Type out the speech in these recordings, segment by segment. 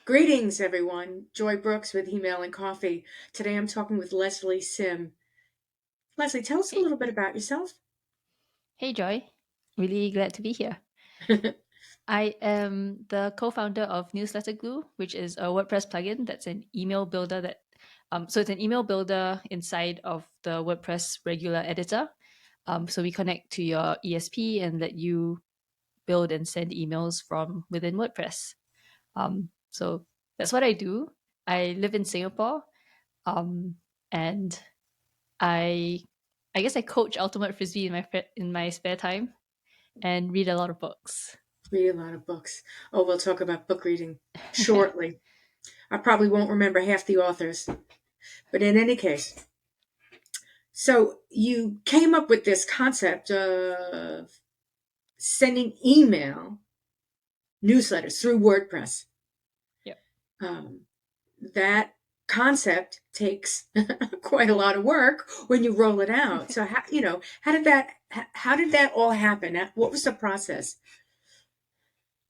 Greetings, everyone. Joy Brooks with Email and Coffee. Today I'm talking with Lesley Sim. Lesley, tell us a Hey, little bit about yourself. hey Joy. Really glad to be here. I am the co-founder of Newsletter Glue, which is a WordPress plugin that's an email builder so it's an email builder inside of the WordPress regular editor. So we connect to your ESP and let you build and send emails from within WordPress. So that's what I do. I live in Singapore, um, and I I guess I coach ultimate frisbee in my spare time and read a lot of books. Read a lot of books. Oh, we'll talk about book reading shortly. I probably won't remember half the authors, but in any case, so you came up with this concept of sending email newsletters through WordPress. Yep. Um, that concept takes quite a lot of work when you roll it out. So how did that all happen? What was the process?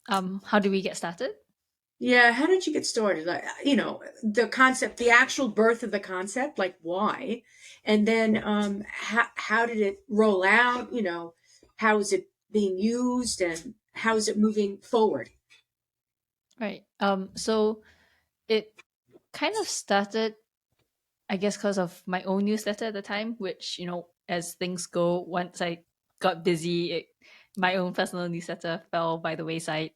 How do we get started? Yeah, how did you get started? Like, the concept, the actual birth of the concept, like why? And then how did it roll out? How is it being used and how is it moving forward? Right. So it kind of started, I guess, because of my own newsletter at the time, which, as things go, once I got busy, my own personal newsletter fell by the wayside.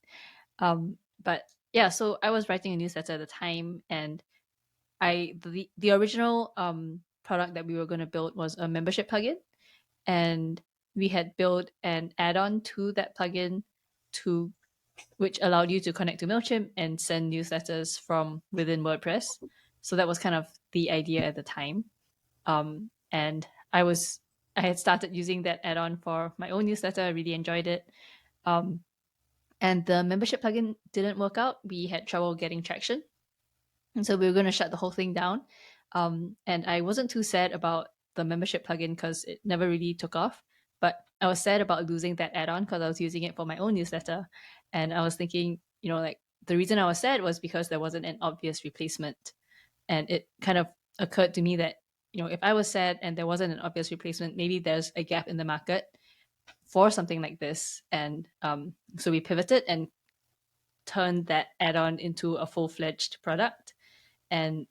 But yeah, so I was writing a newsletter at the time, and the original product that we were going to build was a membership plugin, and we had built an add-on to that plugin to which allowed you to connect to MailChimp and send newsletters from within WordPress. So that was kind of the idea at the time. And I had started using that add-on for my own newsletter. I really enjoyed it. Um, and the membership plugin didn't work out. We had trouble getting traction. And so we were going to shut the whole thing down. And I wasn't too sad about the membership plugin because it never really took off. But I was sad about losing that add-on because I was using it for my own newsletter. And I was thinking, like the reason I was sad was because there wasn't an obvious replacement. And it kind of occurred to me that, if I was sad and there wasn't an obvious replacement, maybe there's a gap in the market for something like this. And so we pivoted and turned that add-on into a full-fledged product. And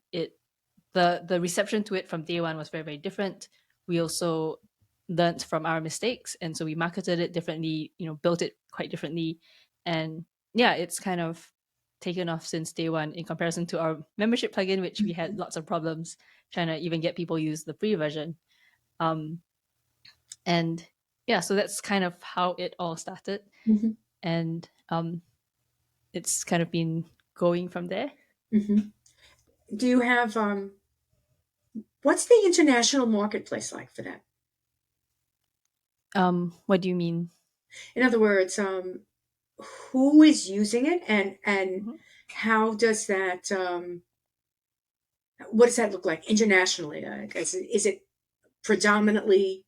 the reception to it from day one was very, very different. We also learned from our mistakes, and so we marketed it differently, built it quite differently. And yeah, it's kind of taken off since day one in comparison to our membership plugin, which we had lots of problems trying to even get people use the free version. um and yeah, so that's kind of how it all started. Hmm. And it's kind of been going from there. Hmm. Do you have what's the international marketplace like for that? What do you mean? In other words, who is using it and Mhm. how does that what does that look like internationally? Is it predominantly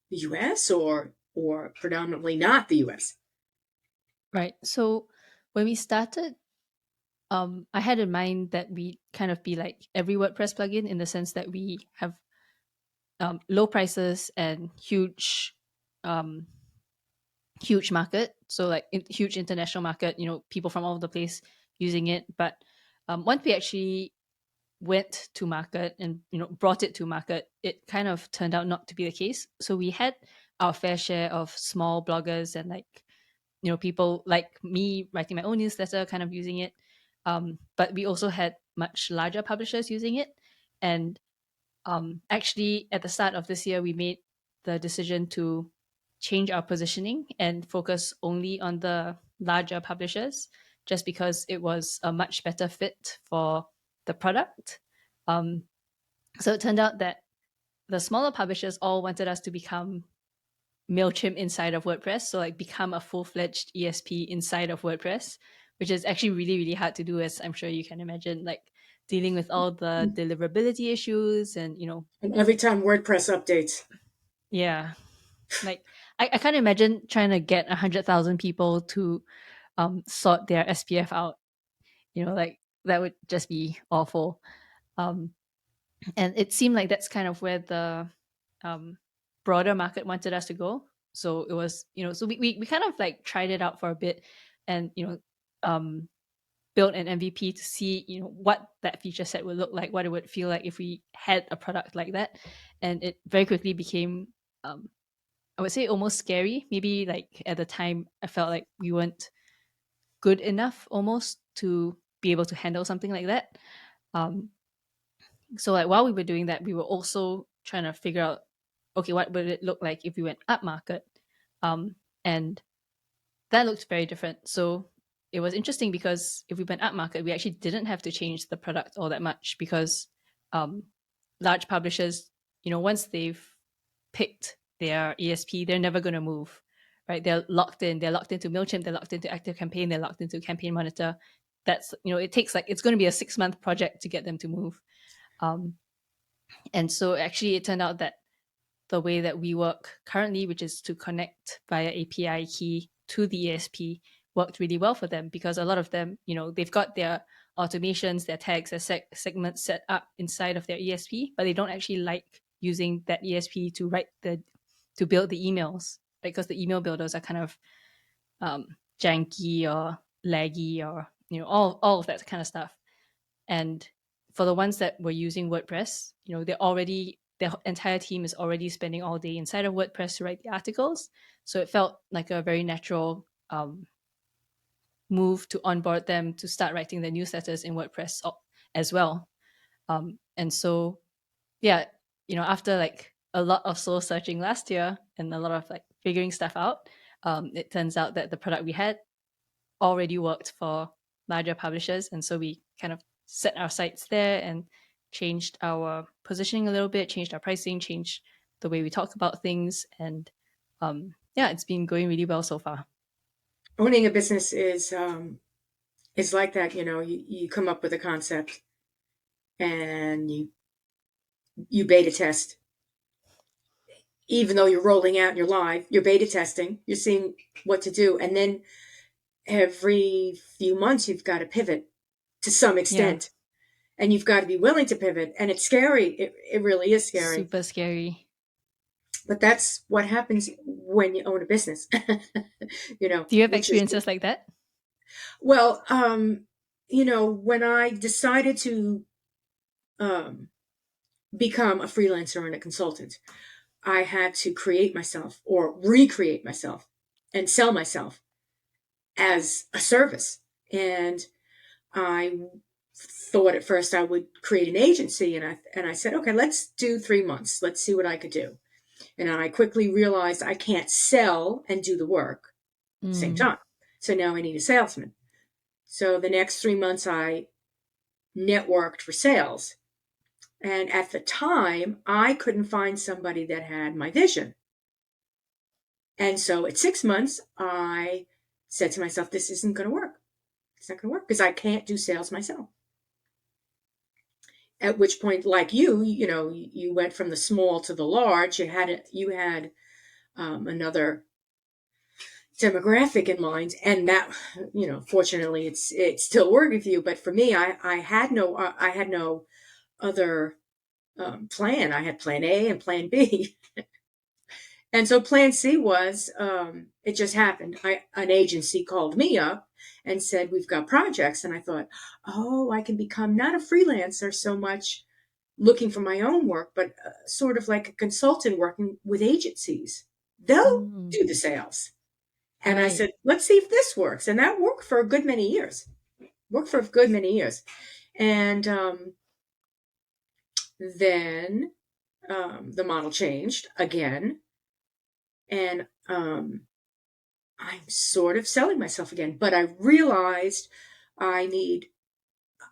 the US or predominantly not the US? Right. So when we started, I had in mind that we kind of be like every WordPress plugin in the sense that we have low prices and um, huge market. So like huge international market. People from all over the place using it. But once we actually went to market and brought it to market, it kind of turned out not to be the case. So we had our fair share of small bloggers and like people like me writing my own newsletter kind of using it. But we also had much larger publishers using it. And actually, at the start of this year, we made the decision to change our positioning and focus only on the larger publishers, just because it was a much better fit for the product. Um, so it turned out that the smaller publishers all wanted us to become MailChimp inside of WordPress. So like become a full-fledged ESP inside of WordPress, which is actually really, really hard to do, as I'm sure you can imagine, like dealing with all the deliverability issues and, And every time WordPress updates. yeah, like I can't imagine trying to get 100,000 people to sort their SPF out, like that would just be awful. Um, and it seemed like that's kind of where the um, broader market wanted us to go. So it was, so we kind of like tried it out for a bit, and um, built an MVP to see what that feature set would look like, what it would feel like if we had a product like that. And it very quickly became, I would say, almost scary. Maybe like at the time I felt like we weren't good enough almost to be able to handle something like that. um, so like while we were doing that, we were also trying to figure out, okay, what would it look like if we went up market. And that looked very different. So it was interesting because if we went up market, we actually didn't have to change the product all that much, because um, large publishers, once they've picked their ESP, they're never going to move, right? They're locked in. They're locked into Mailchimp. They're locked into Active Campaign. They're locked into Campaign Monitor. That's it takes like it's going to be a 6-month project to get them to move. Um, and so actually, it turned out that the way that we work currently, which is to connect via API key to the ESP, worked really well for them, because a lot of them, they've got their automations, their tags, their segments set up inside of their ESP, but they don't actually like using that ESP to build the emails, because the email builders are kind of janky or laggy, or all of that kind of stuff. And for the ones that were using WordPress, their entire team is already spending all day inside of WordPress to write the articles. So it felt like a very natural move to onboard them to start writing the newsletters in WordPress as well. And so, yeah, after like a lot of soul searching last year and a lot of like figuring stuff out, it turns out that the product we had already worked for larger publishers. And so we kind of set our sights there and changed our positioning a little bit, changed our pricing, changed the way we talk about things. And yeah, it's been going really well so far. Owning a business is like that. You come up with a concept and you beta test. Even though you're rolling out and you're live, you're beta testing, you're seeing what to do. And then every few months, you've got to pivot to some Yeah, extent. And you've got to be willing to pivot. And it's scary. It really is scary. super scary. But that's what happens when you own a business, Do you have which is, experiences like that? well, when I decided to um, become a freelancer and a consultant, I had to create myself or recreate myself and sell myself as a service. And I thought at first I would create an agency, and I said, okay, let's do 3 months. Let's see what I could do. And I quickly realized I can't sell and do the work at the same Mm. time. So now I need a salesman. So the next 3 months I networked for sales. And at the time, I couldn't find somebody that had my vision. And so at 6 months, I said to myself, this isn't going to work. It's not going to work because I can't do sales myself. At which point, like you went from the small to the large. You had another demographic in mind, and that fortunately, it's still working for you. But for me, I had no other plan. I had plan A and plan B. And so plan C was, it just happened. An agency called me up and said, we've got projects. And I thought, oh, I can become not a freelancer so much looking for my own work, but sort of like a consultant working with agencies. They'll Mm. do the sales. And I Right. said, let's see if this works. And that worked for a good many years. Worked for a good many years. And then the model changed again. And I'm sort of selling myself again, but I realized I need,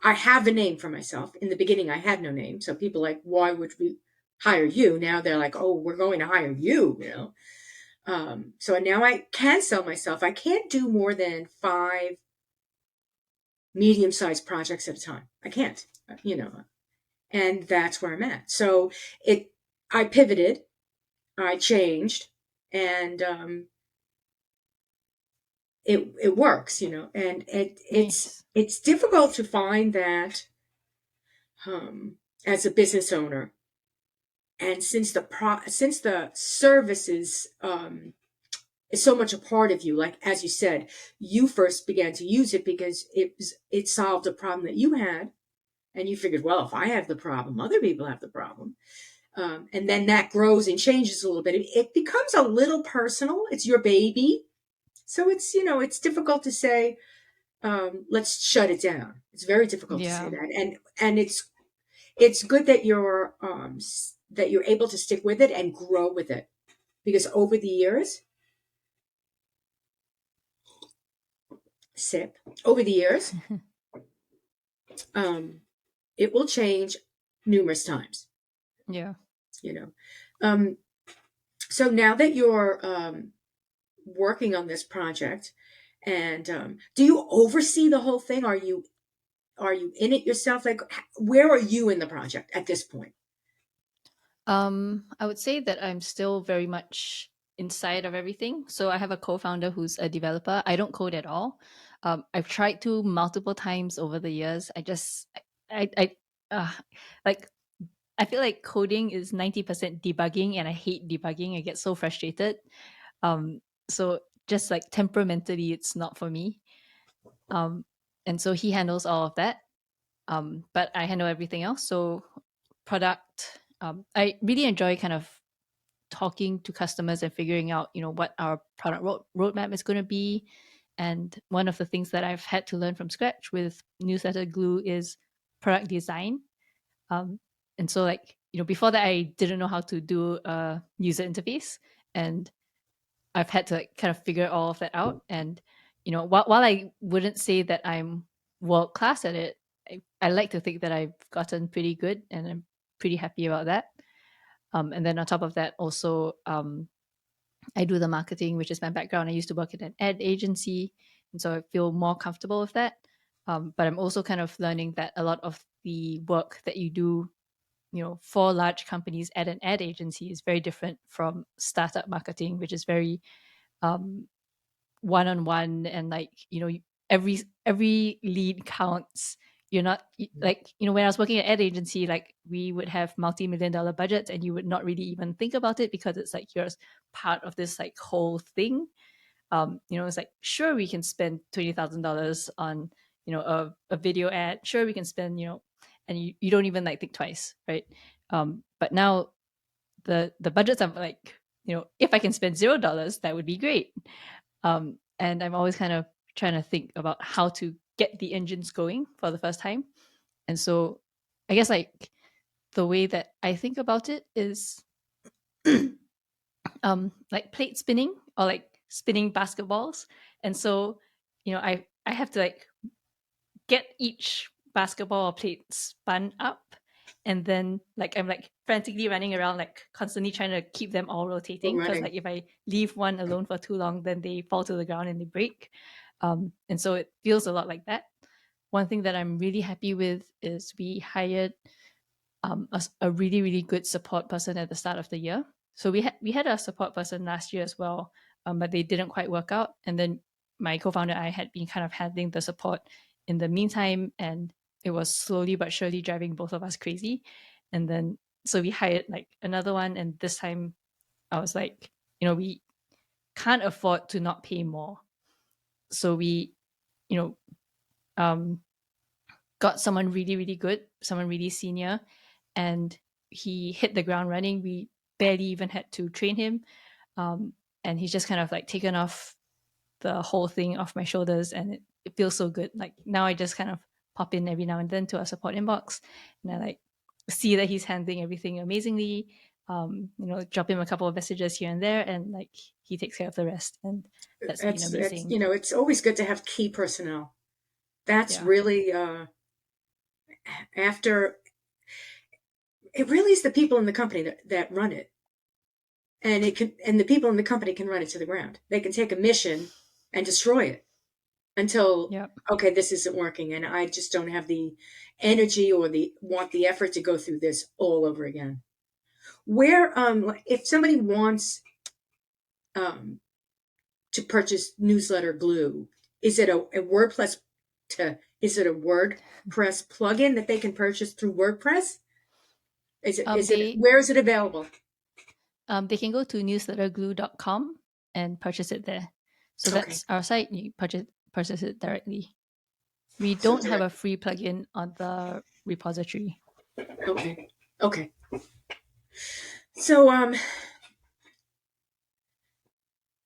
I have a name for myself. In the beginning, I had no name. So people like, why would we hire you? Now they're like, oh, we're going to hire you. So now I can sell myself. I can't do more than 5 medium-sized projects at a time. I can't, and that's where I'm at. So I pivoted, I changed, and it works, and Nice. it's difficult to find that, as a business owner. And since the services, is so much a part of you, like as you said, you first began to use it because it solved a problem that you had, and you figured, well, if I have the problem, other people have the problem. And then that grows and changes a little bit. It becomes a little personal. It's your baby. So it's difficult to say, let's shut it down. It's very difficult to say Yeah. that. And it's good that that you're able to stick with it and grow with it, because over the years, sip, over the years, um, it will change numerous times, Yeah. you know. Um, so now that you're, working on this project, and do you oversee the whole thing? Are you in it yourself? Like, where are you in the project at this point? I would say that I'm still very much inside of everything. So I have a co-founder who's a developer. I don't code at all. I've tried to multiple times over the years. I uh, like, I feel like coding is 90% debugging, and I hate debugging. I get so frustrated. Um, so just like temperamentally, it's not for me. Um, and so he handles all of that. But I handle everything else. So product, I really enjoy kind of talking to customers and figuring out, what our product roadmap is going to be. And one of the things that I've had to learn from scratch with Newsletter Glue is product design. Um, and so, like, before that, I didn't know how to do a user interface, and I've had to like kind of figure all of that out. And while I wouldn't say that I'm world class at it, I like to think that I've gotten pretty good, and I'm pretty happy about that. And then on top of that, also, I do the marketing, which is my background. I used to work at an ad agency, and so I feel more comfortable with that. But I'm also kind of learning that a lot of the work that you do, for large companies at an ad agency is very different from startup marketing, which is very um, one-on-one, and like, every lead counts. You're not like, when I was working at ad agency, like we would have multi-million dollar budgets, and you would not really even think about it because it's like you're part of this like whole thing. It's like, sure, we can spend $20,000 on, a video ad. Sure, we can spend, and you don't even like think twice, right? But now the budgets are like, if I can spend $0, that would be great. And I'm always kind of trying to think about how to get the engines going for the first time. And so I guess like the way that I think about it is like plate spinning, or like spinning basketballs. And so, I have to like get each basketball or plate spun up, and then like I'm like frantically running around, like constantly trying to keep them all rotating, because Running. like if I leave one alone for too long, then they fall to the ground and they break. And so it feels a lot like that. One thing that I'm really happy with is we hired a really really good support person at the start of the year. So we had a support person last year as well, but they didn't quite work out. And then my co-founder and I had been kind of handling the support in the meantime, and it was slowly but surely driving both of us crazy. And then so we hired like another one, and this time I was like, we can't afford to not pay more. So we, you know, um, got someone really, really good, someone really senior, and he hit the ground running. We barely even had to train him. Um, and he's just kind of like taken off the whole thing off my shoulders, and it feels so good. Like now I just kind of pop in every now and then to our support inbox, and I like see that he's handling everything amazingly. Drop him a couple of messages here and there, and like he takes care of the rest, and that's been It's amazing. it's always good to have key personnel. That's Yeah, really, after it really is the people in the company that run it, and the people in the company can run it to the ground. They can take a mission and destroy it until, yeah. okay, this isn't working, and I just don't have the energy or the effort to go through this all over again. Where, if somebody wants, um to purchase newsletter glue? Is it a WordPress is it a WordPress plugin that they can purchase through WordPress? They Where is it available? they can go to newsletterglue.com and purchase it there. So Okay. that's our site. You purchase it directly. We So don't have a direct. free plugin on the repository. Okay. Okay. So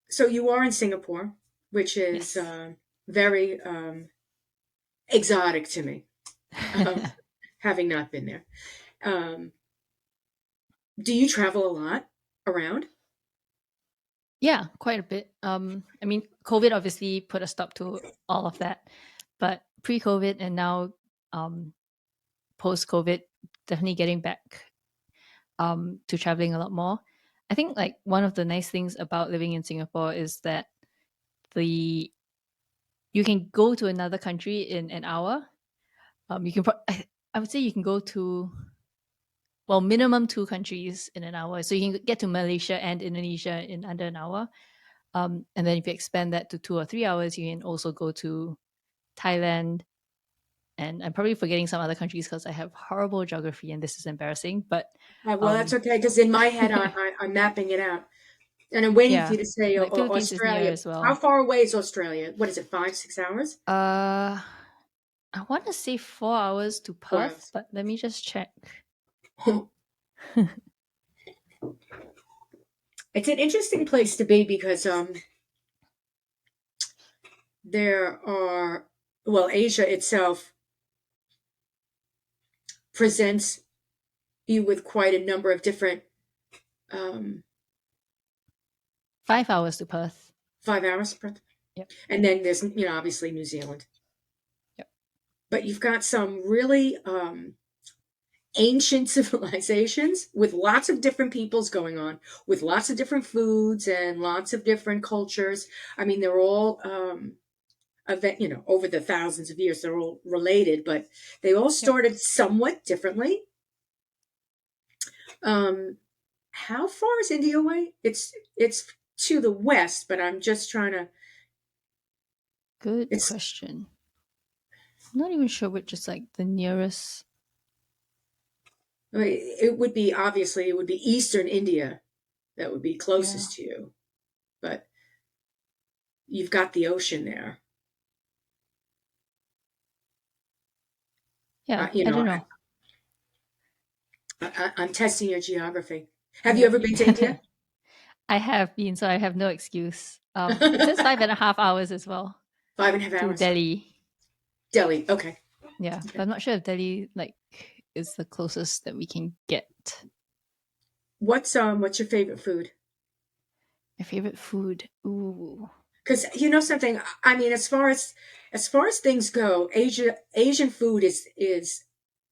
so you are in Singapore, which is Yes. very exotic to me, um, having not been there. Um, do you travel a lot around? Yeah, quite a bit. I mean, COVID obviously put a stop to all of that, but pre-COVID and now, um, post-COVID, definitely getting back to traveling a lot more. I think like one of the nice things about living in Singapore is that the you can go to another country in an hour. You can I would say you can go to, well, minimum two countries in an hour. So you can get to Malaysia and Indonesia in under an hour. And then if you expand that to 2 or 3 hours, you can also go to Thailand. And I'm probably forgetting some other countries because I have horrible geography and this is embarrassing. But Well, that's um, okay because in my head I'm mapping it out, and I'm waiting for yeah, you to say like Philippines is near Australia. as How well. far away is Australia? What is it? 5, 6 hours? I want to say 4 hours to 4 hours. Perth, but let me just check. It's an interesting place to be because there are well, Asia itself presents you with quite a number of different um, 5 hours to Perth. 5 hours, Yep. and then there's obviously New Zealand, Yep. but you've got some really ancient civilizations with lots of different peoples going on, with lots of different foods and lots of different cultures. I mean, they're all over the thousands of years, they're all related, but they all Yep. started somewhat differently. Um, how far is India away? It's to the west, but I'm just trying to. Good It's question. I'm not even sure which is like the nearest. I mean, it would be eastern India that would be Yeah. closest to you, but you've got the ocean there. Yeah. You I know, don't know. I'm testing your geography. Have you Yeah. ever been to India? I have been, so I have no excuse. It says 5.5 hours as well 5.5 hours. to Delhi. Delhi. Okay. Yeah, but Okay. I'm not sure if Delhi like is the closest that we can get. What's your favorite food? My favorite food. Ooh. Because something. I mean, as far as things go, Asian food is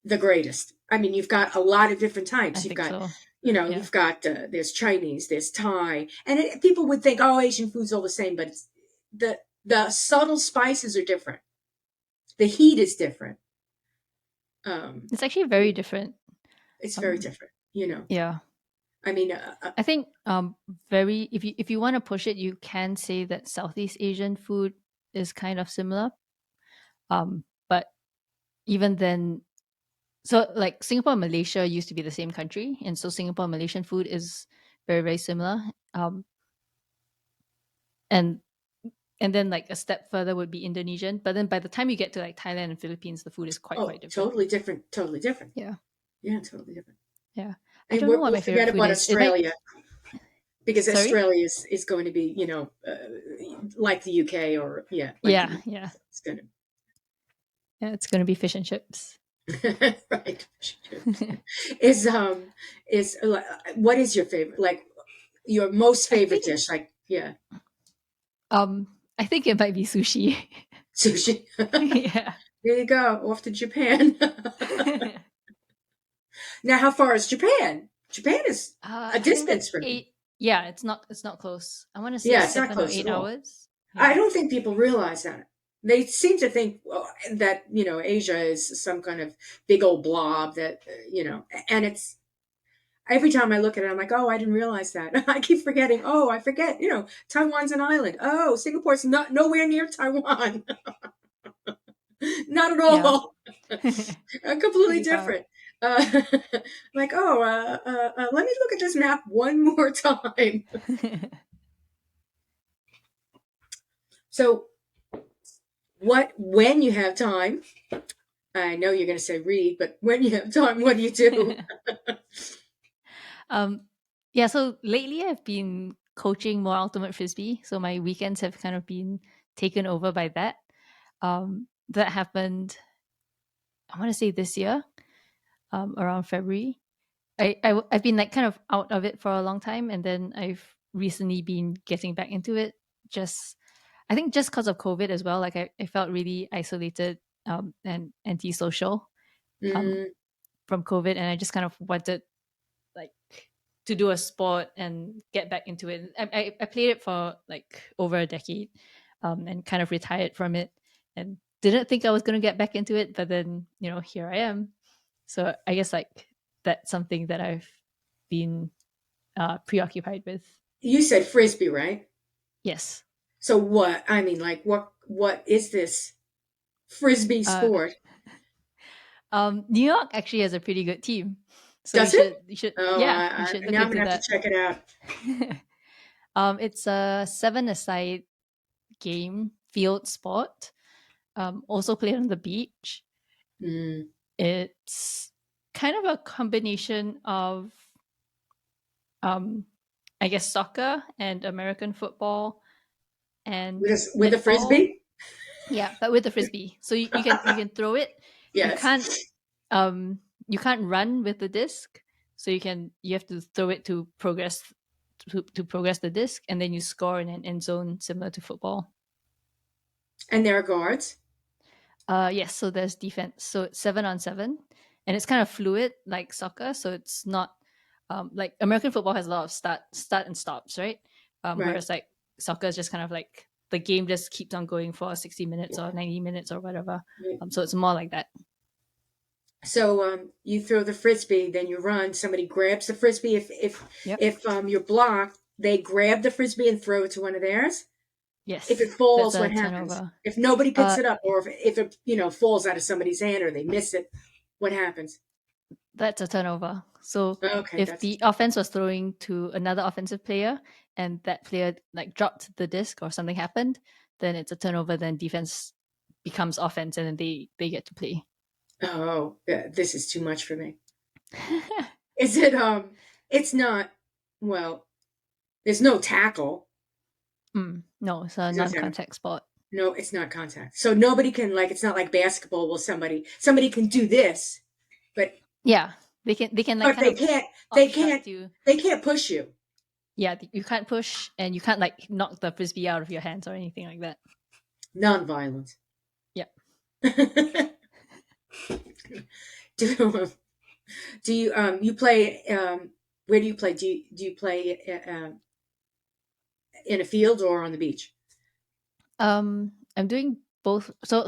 the greatest. I mean, you've got a lot of different I types. You've think got so. Yeah. you've got there's Chinese, there's Thai, and people would think, oh, Asian food's all the same, but the subtle spices are different. The heat is different. Um, It's actually very different. it's very Um different. yeah. I mean, I think very if you want to push it, you can say that Southeast Asian food is kind of similar. But even then, so like Singapore and Malaysia used to be the same country, and so Singapore and Malaysian food is very very similar. And and then like a step further would be Indonesian, but then by the time you get to like Thailand and Philippines, the food is quite oh, different. totally different. Totally different. Yeah. Yeah, totally different. Yeah. I And don't know what we'll my favorite forget food about is. It might Australia because sorry? Australia is going to be, like the UK or like the Yeah, UK. yeah. So it's going Yeah, it's gonna be fish and chips. to right. Is what is your favorite? Like your most I favorite think dish? Like I think it might be sushi. sushi. Yeah. There you go, off to Japan. Now, how far is Japan? Japan is a I think distance that's from. 8. Yeah, it's not close. I want to say Yeah, it's not 7 or close at 8 all. hours. I Yeah. don't think people realize that. They seem to think that Asia is some kind of big old blob that and every time I look at it, I'm like, oh, I didn't realize that. I keep forgetting. Oh, I forget. Taiwan's an island. Oh, Singapore's not nowhere near Taiwan. Not at Yeah. all. Completely Pretty far. different. Uh, like, oh, let me look at this map one more time. So, when you have time, I know you're going to say read, but when you have time, what do you do? um, yeah, so lately I've been coaching more ultimate frisbee. So my weekends have kind of been taken over by that. That happened, I want to say this year, around February. I've been like kind of out of it for a long time, and then I've recently been getting back into it. Just I think just because of COVID as well. Like I felt really isolated and antisocial um, Mm, from COVID, and I just kind of wanted like to do a sport and get back into it. I played it for like over a decade, and kind of retired from it, and didn't think I was going to get back into it, but then here I am. So I guess like that's something that I've been preoccupied with. you said frisbee, right? Yes. So what? I mean, like, what is this frisbee Uh, sport? New York actually has a pretty good team, so Does it? you should Oh, yeah you should look now I'm into gonna have to that. check it out. It's a seven-a-side game field sport. Also played on the beach. Mm. It's kind of a combination of um, I guess soccer and American football and With a netball. frisbee? Yeah, but with the frisbee. So you can throw it. You Yes. can't um you can't run with the disc. So you have to throw it to progress the disc, and then you score in an end zone similar to football. And there are guards. Yes, so there's defense. So it's 7-on-7, and it's kind of fluid like soccer. So it's not like American football has a lot of start and stops, right? Right. Whereas like soccer is just kind of like the game just keeps on going for 60 minutes or 90 minutes or whatever. Right. So it's more like that. So you throw the frisbee, then you run. Somebody grabs the frisbee. Yep. If you're blocked, they grab the frisbee and throw it to one of theirs. If it Yes, that's falls, a what happens? turnover. If nobody picks Uh, it up, or if it falls out of somebody's hand, or they miss it, what happens? that's a turnover. So Okay, if that's the offense was throwing to another offensive player and that player like dropped the disc or something happened, then it's a turnover. Then defense becomes offense, and then they get to play. oh, yeah, this is too much for me. Is it? It's not. Well, there's no tackle. No, it's a There's no tackle. non-contact sport. No, it's not contact. So nobody can like. It's not like basketball. Well, somebody can do this, but Yeah, they can like but kind they of can't. They can't. obstruct you. They can't push you. Yeah, you can't push, and you can't like knock the frisbee out of your hands or anything like that. Non-violent. Yeah. do do you you play where do you play? Do you play in a field or on the beach? I'm doing both. So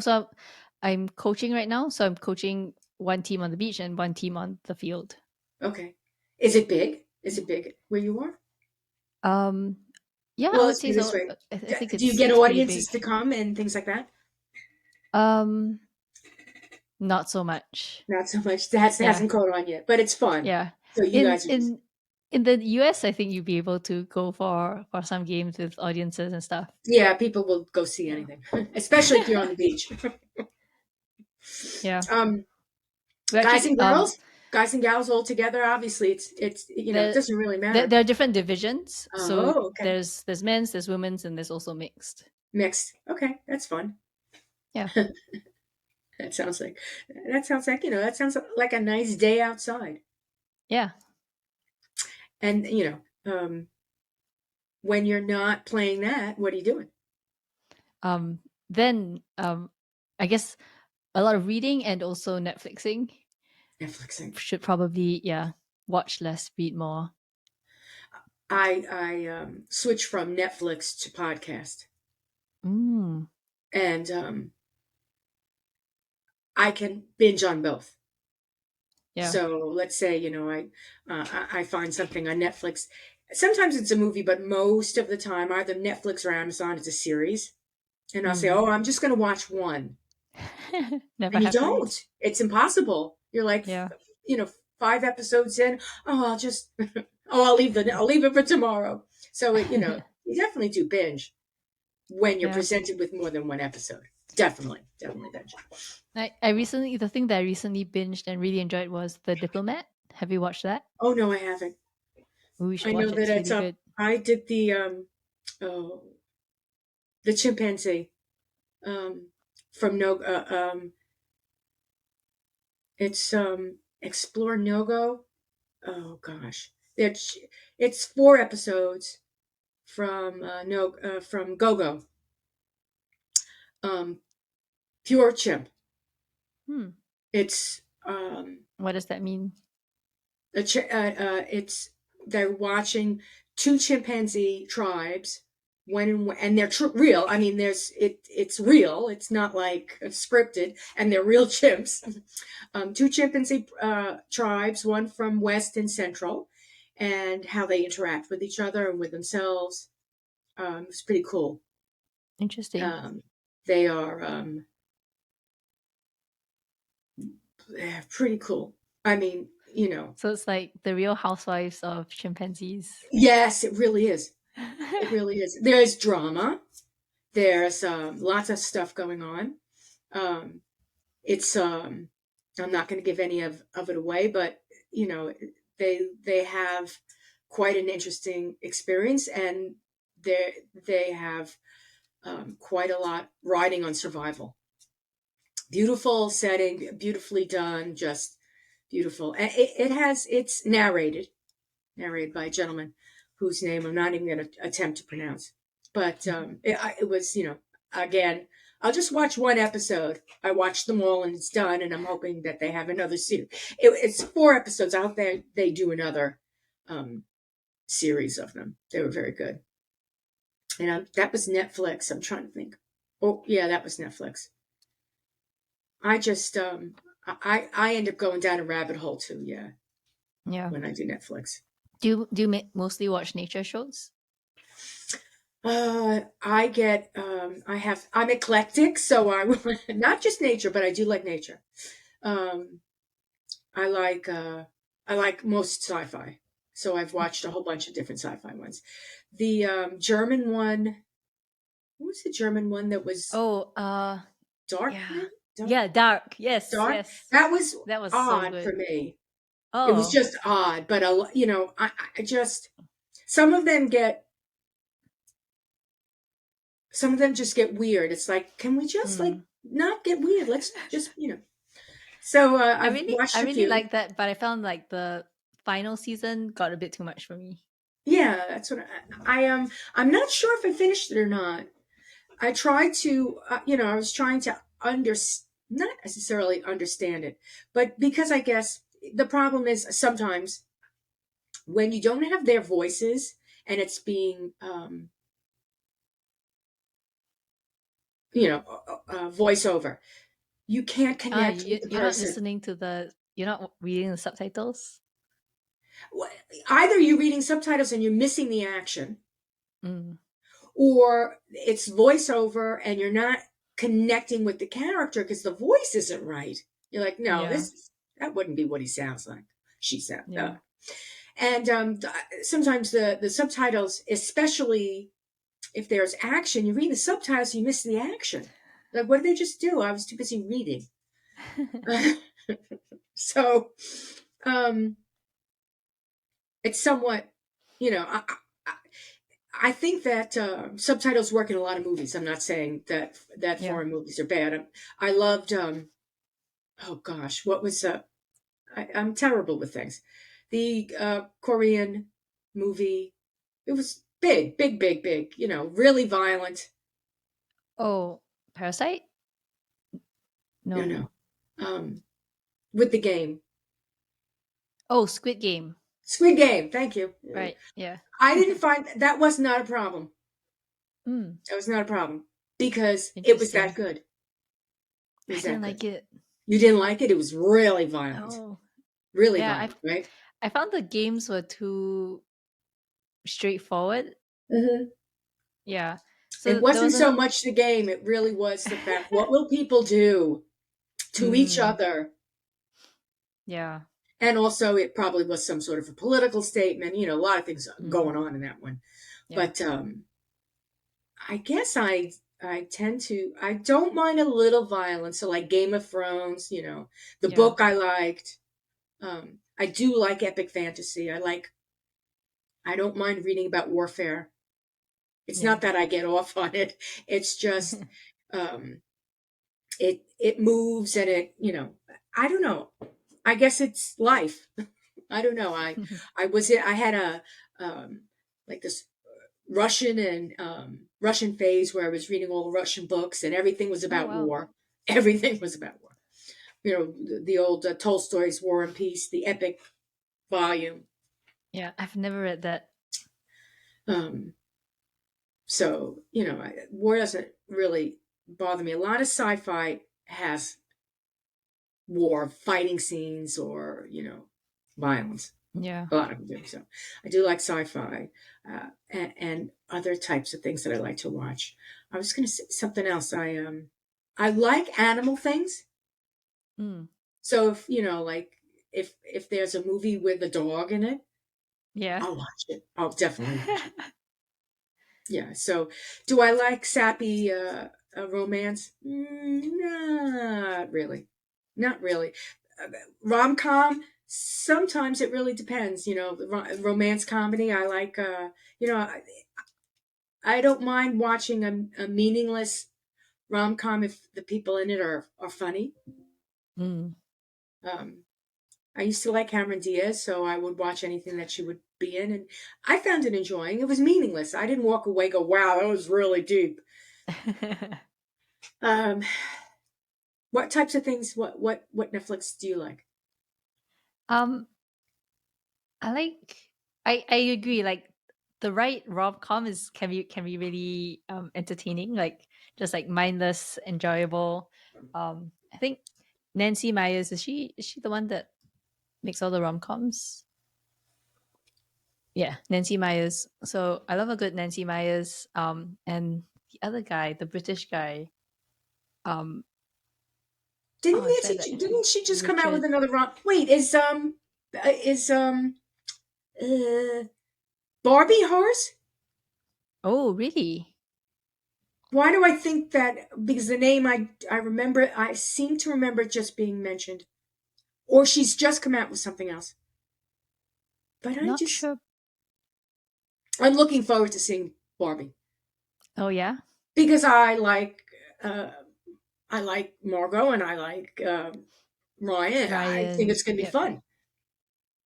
I'm coaching right now. So I'm coaching one team on the beach and one team on the field. Okay. Is it big? Is it big where you are? Um, yeah, I Well, would let's say do it this so. way. I think Do you it's get it's pretty audiences big. to come and things like that? Um, Not so much. Not so much. That Yeah, hasn't caught on yet, but it's fun. yeah. So you In guys are just in in the US, I think you'd be able to go for some games with audiences and stuff. yeah. People will go see Yeah. anything, especially if you're on the beach. Yeah. um, We guys actually and girls, guys and gals all together. Obviously, it's it there doesn't really there, matter. there are different divisions. So Oh, okay. there's men's, there's women's, and there's also mixed. Mixed. Okay, that's fun. Yeah. That sounds like that sounds like a nice day outside. Yeah. And when you're not playing that, what are you doing? Then I guess a lot of reading and also Netflixing. Netflixing. Should probably, yeah, watch less, read more. I switched from Netflix to podcast, Mm. and I can binge on both. Yeah. So let's say, I find something on Netflix. Sometimes it's a movie, but most of the time, either Netflix or Amazon, it's a series. And I'll say, Mm. oh, I'm just going to watch one. Never And you happens. don't. It's impossible. You're like, Yeah. you know, 5 episodes in. Oh, I'll just, I'll leave it for tomorrow. So, you definitely do binge when you're Yeah. presented with more than one episode. Definitely, definitely binge. I recently the thing that I recently binged and really enjoyed was The Diplomat. Have you watched that? Oh, no, I haven't. Oh, you should I know watch it. that It's it's really up. good. I did oh, the chimpanzee, from no, it's, Explore No-Go. Oh gosh. It's 4 episodes from, no, from Go-Go, um, Pure Chimp. Hmm. It's, What does that mean? it's they're watching two chimpanzee tribes and they're real. I mean, it's real. It's not like scripted, and they're real chimps. Two chimpanzee tribes, one from West and Central, and how they interact with each other and with themselves. It's pretty cool. Interesting. Um, they are they're pretty cool. I mean, So it's like the Real Housewives of chimpanzees. yes, it really is. It really is. There's drama. There's lots of stuff going on. Um, it's I'm not going to give any of it away, but you know they have quite an interesting experience, and they have quite a lot riding on survival. Beautiful setting, beautifully done, just beautiful. And it's narrated by a gentleman whose name I'm not even going to attempt to pronounce. But it was, again, I'll just watch one episode. I watched them all and it's done, and I'm hoping that they have another series. It's 4 episodes. I hope they do another um, series of them. They were very good. And that was Netflix. I'm trying to think. Oh, yeah, that was Netflix. I just, I end up going down a rabbit hole too, yeah, Yeah. when I do Netflix. Do you mostly watch nature shows? I'm eclectic, so not just nature, but I do like nature. Um, I like, I like most sci-fi. So I've watched a whole bunch of different sci-fi ones. The German one, what was the German one that was Oh, dark? yeah. Maybe? Yeah, Dark. Yes, Dark? yes. That was That was so odd for good. me. It was Oh. just odd, but I just some of them get some of them just get weird. It's like, can we just like Mm. not get weird? Let's just So I've I watched a really few. like that, but I found like the final season got a bit too much for me. Yeah, that's what I am. I'm not sure if I finished it or not. I tried to, I was trying to not necessarily understand it, but because I guess the problem is sometimes when you don't have their voices and it's being, voiceover, you can't Ah, connect with the you're not person. listening to you're not reading the subtitles. Either you're reading subtitles and you're missing the action, Mm. or it's voiceover and you're not connecting with the character because the voice isn't right. You're like, no, Yeah, that wouldn't be what he sounds like. She sounds. yeah. And sometimes the subtitles, especially if there's action, you read the subtitles, you miss the action. Like, what did they just do? I was too busy reading. So, um, it's somewhat, you know, I, I think that subtitles work in a lot of movies. I'm not saying that Yeah. foreign movies are bad. I loved. Oh gosh, what was? I'm terrible with things. The Korean movie. It was big, big, big, big. Really violent. Oh, Parasite? No, No. no. With the game, Oh, Squid Game. Squid Game. Thank you. Right. Yeah. I didn't find that was not a problem. Mm. That was not a problem because it was that Interesting. good. It I was didn't that good. like it. You didn't like it? It was really violent. No. Really Yeah, violent, right? I found the games were too straightforward. Hmm. Yeah. It So there wasn't was so a much the game, it really was the fact, what will people do to each mm, other? yeah. And also, it probably was some sort of a political statement, a lot of things Mm, going on in that one. yeah. But I guess I tend to I don't mind a little violence. So like Game of Thrones, the Yeah. book I liked. I do like epic fantasy. I don't mind reading about warfare. It's Yeah. not that I get off on it. It's just um, it moves and I don't know. I guess it's life. I don't know. I had a like this Russian and Russian phase where I was reading all the Russian books and everything was Oh about wow. war. Everything was about war. The old Tolstoy's War and Peace, the epic volume. Yeah, I've never read that. Um, so war doesn't really bother me. A lot of sci-fi has war, fighting scenes, or violence. Yeah. A lot of them do. So I do like sci-fi and other types of things that I like to watch. I was going to say something else. I like animal things. Mm, So if like if there's a movie with a dog in it, yeah. I'll watch it. I'll definitely watch it. Yeah. So do I like sappy romance? Not really. Not really. Rom com. Sometimes it really depends. The romance comedy. I like. You know, I don't mind watching a meaningless rom com if the people in it are funny. Mm. Um, I used to like Cameron Diaz, so I would watch anything that she would be in, and I found it enjoying. It was meaningless. I didn't walk away go, "Wow, that was really deep." Um, what types of things? What Netflix do you like? um I like I agree, like the right rom-com is can be really entertaining, like just like mindless, enjoyable. I think Nancy Myers, is she the one that makes all the rom-coms? Yeah, Nancy Myers. So I love a good Nancy Myers. And the other guy, the British guy, um, oh, is that like Didn't she just come out with Richard? another rom? Wait, is uh, Barbie hers? Oh, really? Why do I think that? Because the name I remember, I seem to remember it just being mentioned, or she's just come out with something else. But Not sure. I'm looking forward to seeing Barbie Oh yeah, because uh, I like Margot and I like Ryan. I think Ryan. it's going to be Yep. fun.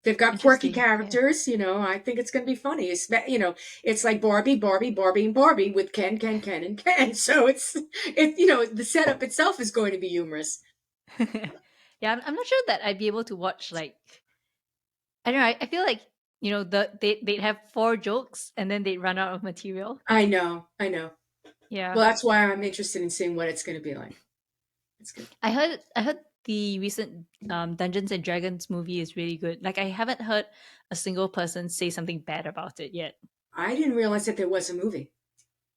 They've got quirky Interesting. Yeah. characters, I think it's going to be funny. It's like Barbie, Barbie, Barbie, and Barbie with Ken, Ken, Ken, and Ken. So the setup itself is going to be humorous. Yeah, I'm not sure that I'd be able to watch like I don't know. I feel like they'd have four jokes and then they'd run out of material. I know, I know. Yeah, Well, that's why I'm interested in seeing what it's going to be like. It's good. I heard the recent Dungeons and Dragons movie is really good. Like I haven't heard a single person say something bad about it yet. I didn't realize that there was a movie.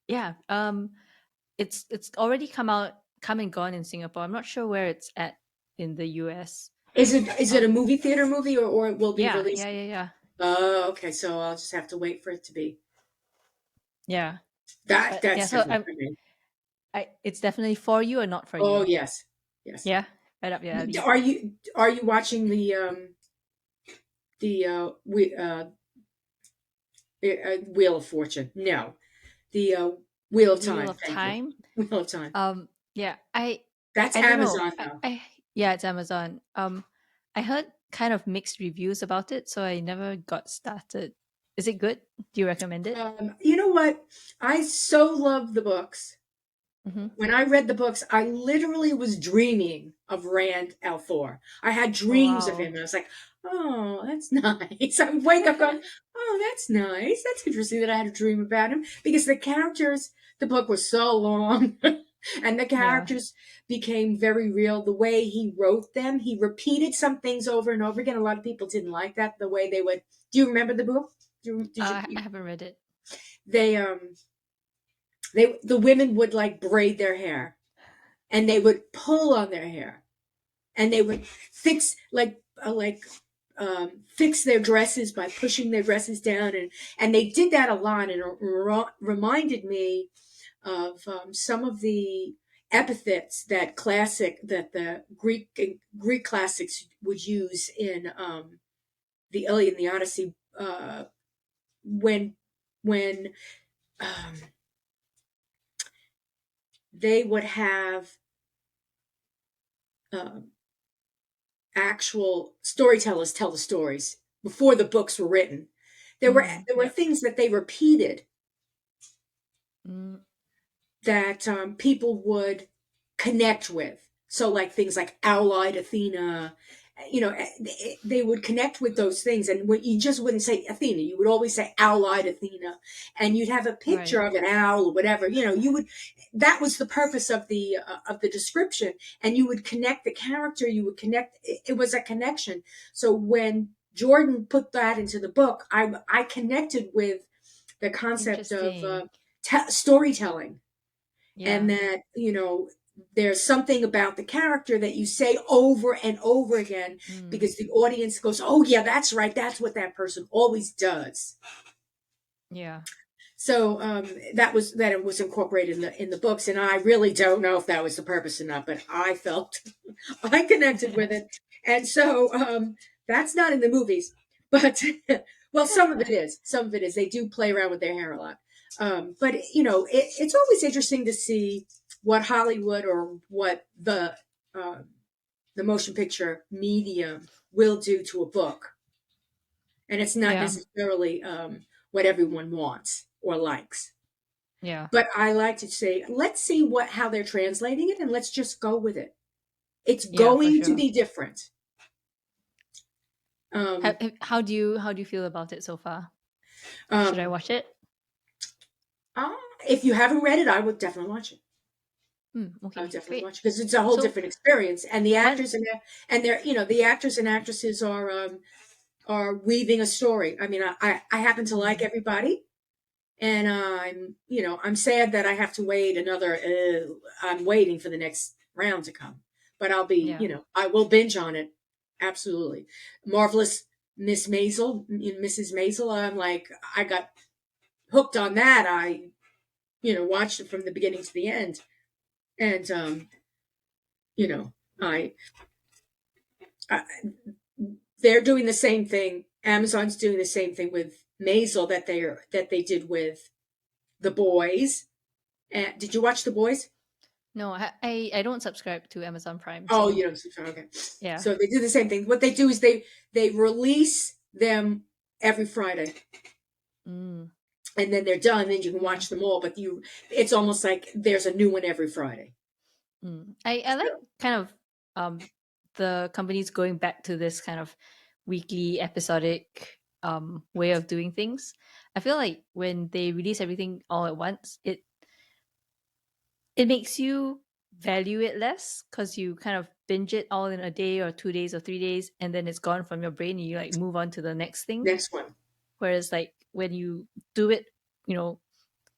Yeah, it's already come and gone in Singapore. I'm not sure where it's at in the US. Is it a Um, movie theater movie or it will be yeah, released? yeah. Oh, okay. So I'll just have to wait for it to be. Yeah. That But yeah, that's so definitely for me. it's definitely for you or not for Oh you. yes, yes. Yeah, right up your alley. Are you watching the Wheel of Fortune? No, the Wheel of Wheel Time. of Thank you. Time. Wheel of Time. Yeah, That's I don't know. Amazon though. Yeah, it's Amazon. I heard kind of mixed reviews about it, so I never got started. Is it good? Do you recommend it? You know what? I so love the books. Mm-hmm. When I read the books, I literally was dreaming of Rand Althor. I had Oh dreams of him, wow. and I was like, "Oh, that's nice." I would wake up going, "Oh, that's nice. That's interesting that I had a dream about him." Because the book was so long. And the Yeah. characters became very real. The way he wrote them, he repeated some things over and over again. A lot of people didn't like that. The way they would. Do you remember the book? Did I you? haven't read it. They the women would like braid their hair, and they would pull on their hair, and they would fix fix their dresses by pushing their dresses down, and they did that a lot, and it reminded me of some of the epithets that the Greek classics would use in the Iliad and the Odyssey, when when um, they would have um, actual storytellers tell the stories before the books were written. There were Yep. things that they repeated Mm, that people would connect with. So, like things like Owl-eyed Athena, they would connect with those things, and you just wouldn't say Athena. You would always say Owl-eyed Athena, and you'd have a picture right. of an owl or whatever. You would. That was the purpose of the description, and you would connect the character. You would connect. It was a connection. So when Jordan put that into the book, I connected with the concept of Interesting. storytelling, and Yeah. that there's something about the character that you say over and over again Mm, because the audience goes, oh yeah, that's right, that's what that person always does. yeah. So that it was incorporated in the books, and I really don't know if that was the purpose or not, but I felt I connected with it, and so that's not in the movies, but well, some of it is. Some of it is. They do play around with their hair a lot, but it's always interesting to see what Hollywood or what the motion picture medium will do to a book, and it's not Yeah. necessarily what everyone wants or likes. Yeah. But I like to say, let's see how they're translating it, and let's just go with it. It's Yeah, for going to sure. be different. Um, How do you feel about it so far? Should I um, watch it? uh, if you haven't read it, I would definitely watch it. I would Okay, definitely great. watch it because it's a whole So different experience, and the one actors and they're the actors and actresses are weaving a story. I mean, I happen to like mm, everybody, and I'm sad that I have to wait another. I'm waiting for the next round to come, but yeah. I will binge on it. Absolutely, marvelous Miss Maisel, Mrs. Maisel. I'm like, I got hooked on that. I watched it from the beginning to the end, and you know, I, I they're doing the same thing. Amazon's doing the same thing with Maisel that they did with the boys. And did you watch the boys? No, I don't subscribe to Amazon Prime, Oh, so you don't subscribe. Okay. yeah. So they do the same thing. What they do is they release them every Friday, Mm, and then they're done. Then you can yeah. watch them all. But it's almost like there's a new one every Friday. I like So, kind of the companies going back to this kind of weekly episodic way of doing things. I feel like when they release everything all at once, it makes you value it less because you kind of binge it all in a day or 2 days or 3 days, and then it's gone from your brain and you like move on to the next thing. next one. Whereas like when you do it, you know,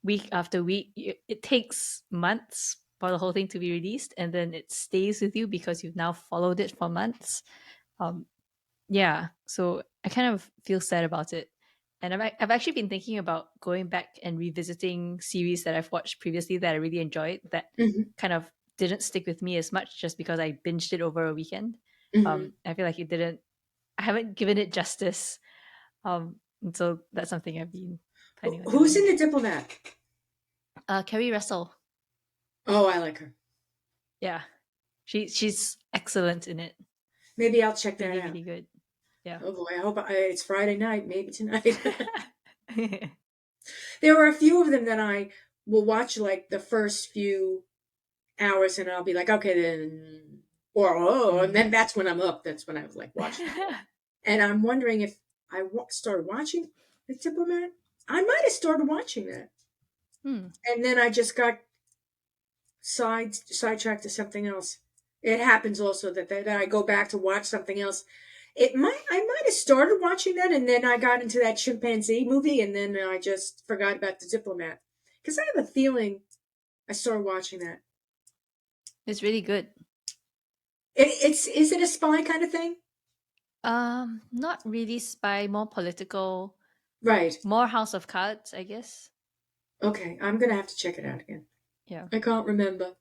week after week, it takes months for the whole thing to be released, and then it stays with you because you've now followed it for months. Um, yeah, so I kind of feel sad about it. And I've actually been thinking about going back and revisiting series that I've watched previously that I really enjoyed that Hmm. kind of didn't stick with me as much just because I binged it over a weekend. Hmm. I feel like I haven't given it justice. And so that's something I've been planning on Who's doing. in the Diplomat? Kerry Russell. Oh, I like her. Yeah, she's excellent in it. Maybe I'll check that Really, out. really good. Yeah. Oh boy, I hope it's Friday night. Maybe tonight. There are a few of them that I will watch like the first few hours, and I'll be like, okay, then, or oh, and Mm. then that's when I'm up. That's when I was like watching them all. And I'm wondering if started watching The Diplomat. I might have started watching that, Hmm. and then I just got sidetracked to something else. It happens also that I go back to watch something else. I might have started watching that, and then I got into that chimpanzee movie, and then I just forgot about the diplomat because I have a feeling I started watching that. It's really good. It's is it a spy kind of thing? Not really spy, more political, Right. more House of Cards, I guess. Okay, I'm gonna have to check it out again. Yeah. I can't remember.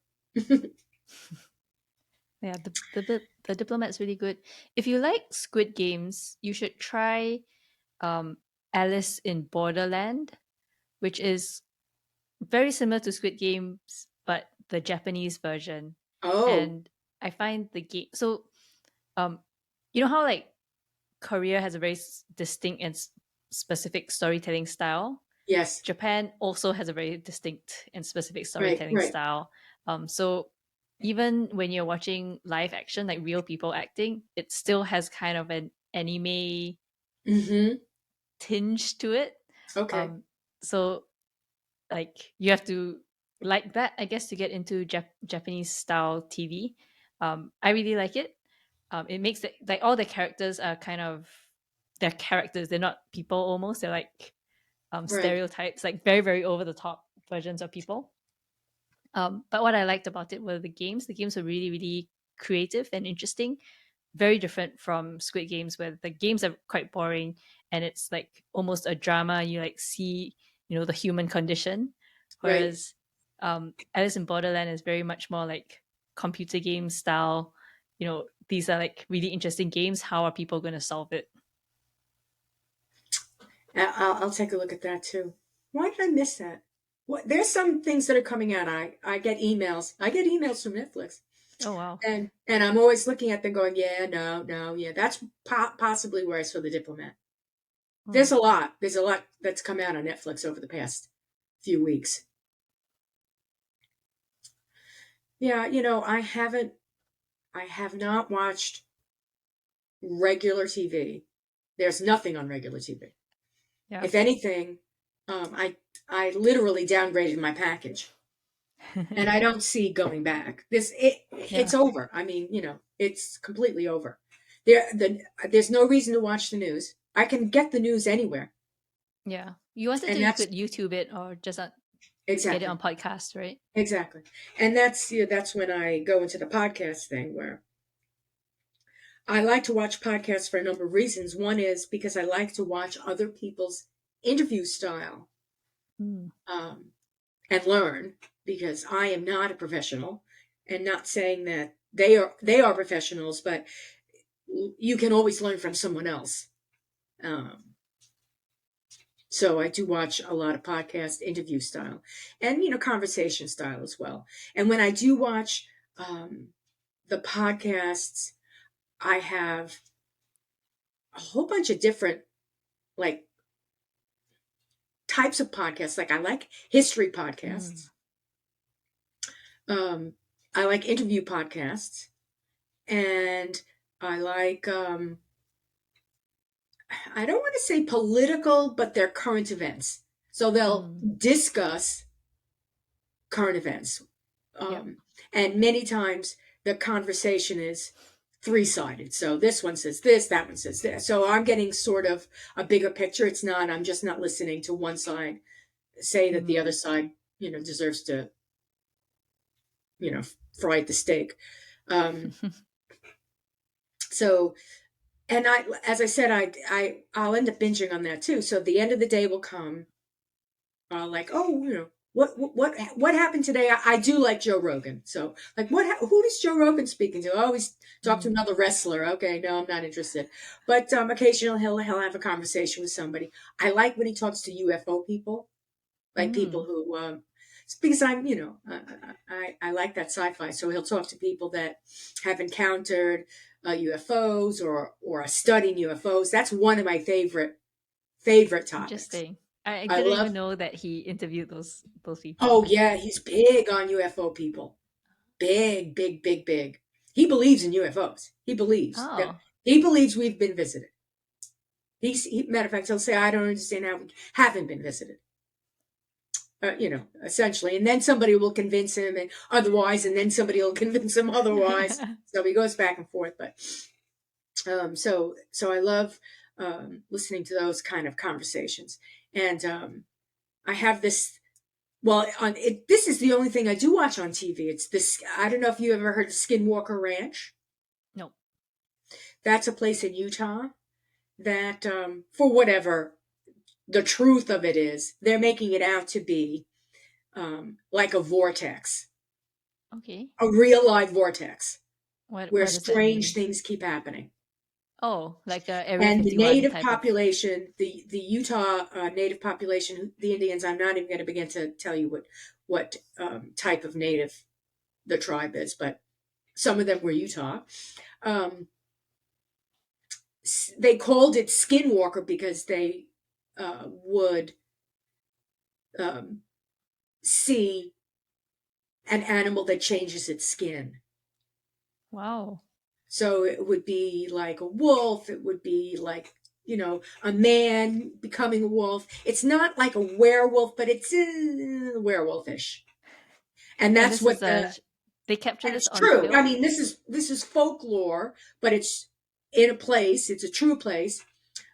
Yeah, the Diplomat's really good. If you like Squid Games, you should try um Alice in Borderland, which is very similar to Squid Games, but the Japanese version. Oh, And I find the game so um you know how like Korea has a very distinct and specific storytelling style. yes. Japan also has a very distinct and specific Right, storytelling right. style. So even when you're watching live action, like real people acting, it still has kind of an anime Mm-hmm. tinge to it. Okay. Um, so like you have to like that, I guess, to get into Japanese style TV. I really like it. It makes it like all the characters are kind of they're characters. They're not people almost. They're like Right. stereotypes, like very very over the top versions of people. But what I liked about it were the games. The games were really really creative and interesting, very different from Squid Games, where the games are quite boring and it's like almost a drama. You like see, the human condition, Right. whereas Alice in Borderland is very much more like computer game style. These are like really interesting games. How are people going to solve it? I'll take a look at that too. Why did I miss that? What? There's some things that are coming out. I get emails. I get emails from Netflix, Oh wow. and I'm always looking at them, going, yeah, no, no, yeah. That's possibly where I saw the diplomat. Hmm. There's a lot that's come out on Netflix over the past few weeks. Yeah, I have not watched regular TV. There's nothing on regular TV. Yeah. If anything, I literally downgraded my package, and I don't see going back. It's Yeah. over. I mean, it's completely over. There's no reason to watch the news. I can get the news anywhere, Yeah. You wanted and to, you that's could YouTube it or just get it exactly on podcast, right? exactly, and that's when I go into the podcast thing where I like to watch podcasts for a number of reasons. One is because I like to watch other people's interview style, Mm. um, and learn because I am not a professional, and not saying that they are professionals, but you can always learn from someone else. Um, so I do watch a lot of podcast interview style and conversation style as well. And when I do watch the podcasts, I have a whole bunch of different like types of podcasts. Like I like history Mm. podcasts. Um, I like interview podcasts, and I like I don't want to say political, but they're current events. So they'll Mm. discuss current events, Yep. um, and many times the conversation is three-sided. So this one says this, that one says this. So I'm getting sort of a bigger picture. It's not. I'm just not listening to one side say that the other Mm. side, deserves to, you know, fry at the steak. Um, so, and as I said, I'll end up binging on that too. So the end of the day will come, like, oh, what happened today? I do like Joe Rogan. So, like, who is Joe Rogan speaking to? Oh, he's talked to Mm. another wrestler. Okay, no, I'm not interested. But occasionally he'll have a conversation with somebody. I like when he talks to UFO people, like people Mm. who because I'm I like that sci-fi, so he'll talk to people that have encountered UFOs or are studying UFOs. That's one of my favorite topics. Interesting. I I didn't even love. know that he interviewed those people. Oh yeah, he's big on UFO people. Big, big, big, big. He believes in UFOs. Oh. He believes we've been visited. Matter of fact, he'll say, "I don't understand how we haven't been visited." essentially. And then somebody will convince him and otherwise, and then somebody will convince him otherwise. So he goes back and forth. But so I love listening to those kind of conversations. And I have this. Well, this is the only thing I do watch on TV. It's this. I don't know if you ever heard of Skinwalker Ranch. No. That's a place in Utah that, for whatever the truth of it is, they're making it out to be like a vortex, Okay. a real live vortex where What does that strange mean? things keep happening. Oh, like Area And the 51 native type of. population, the Utah native population, the Indians, I'm not even going to begin to tell you what type of native the tribe is, but some of them were Utah. Um, they called it Skinwalker because they would um, see an animal that changes its skin. Wow. So it would be like a wolf. It would be like, a man becoming a wolf. It's not like a werewolf, but it's werewolfish. And And that's this is what the, they capture and this it's on true. I film? mean, this is folklore, but it's in a place. It's a true place.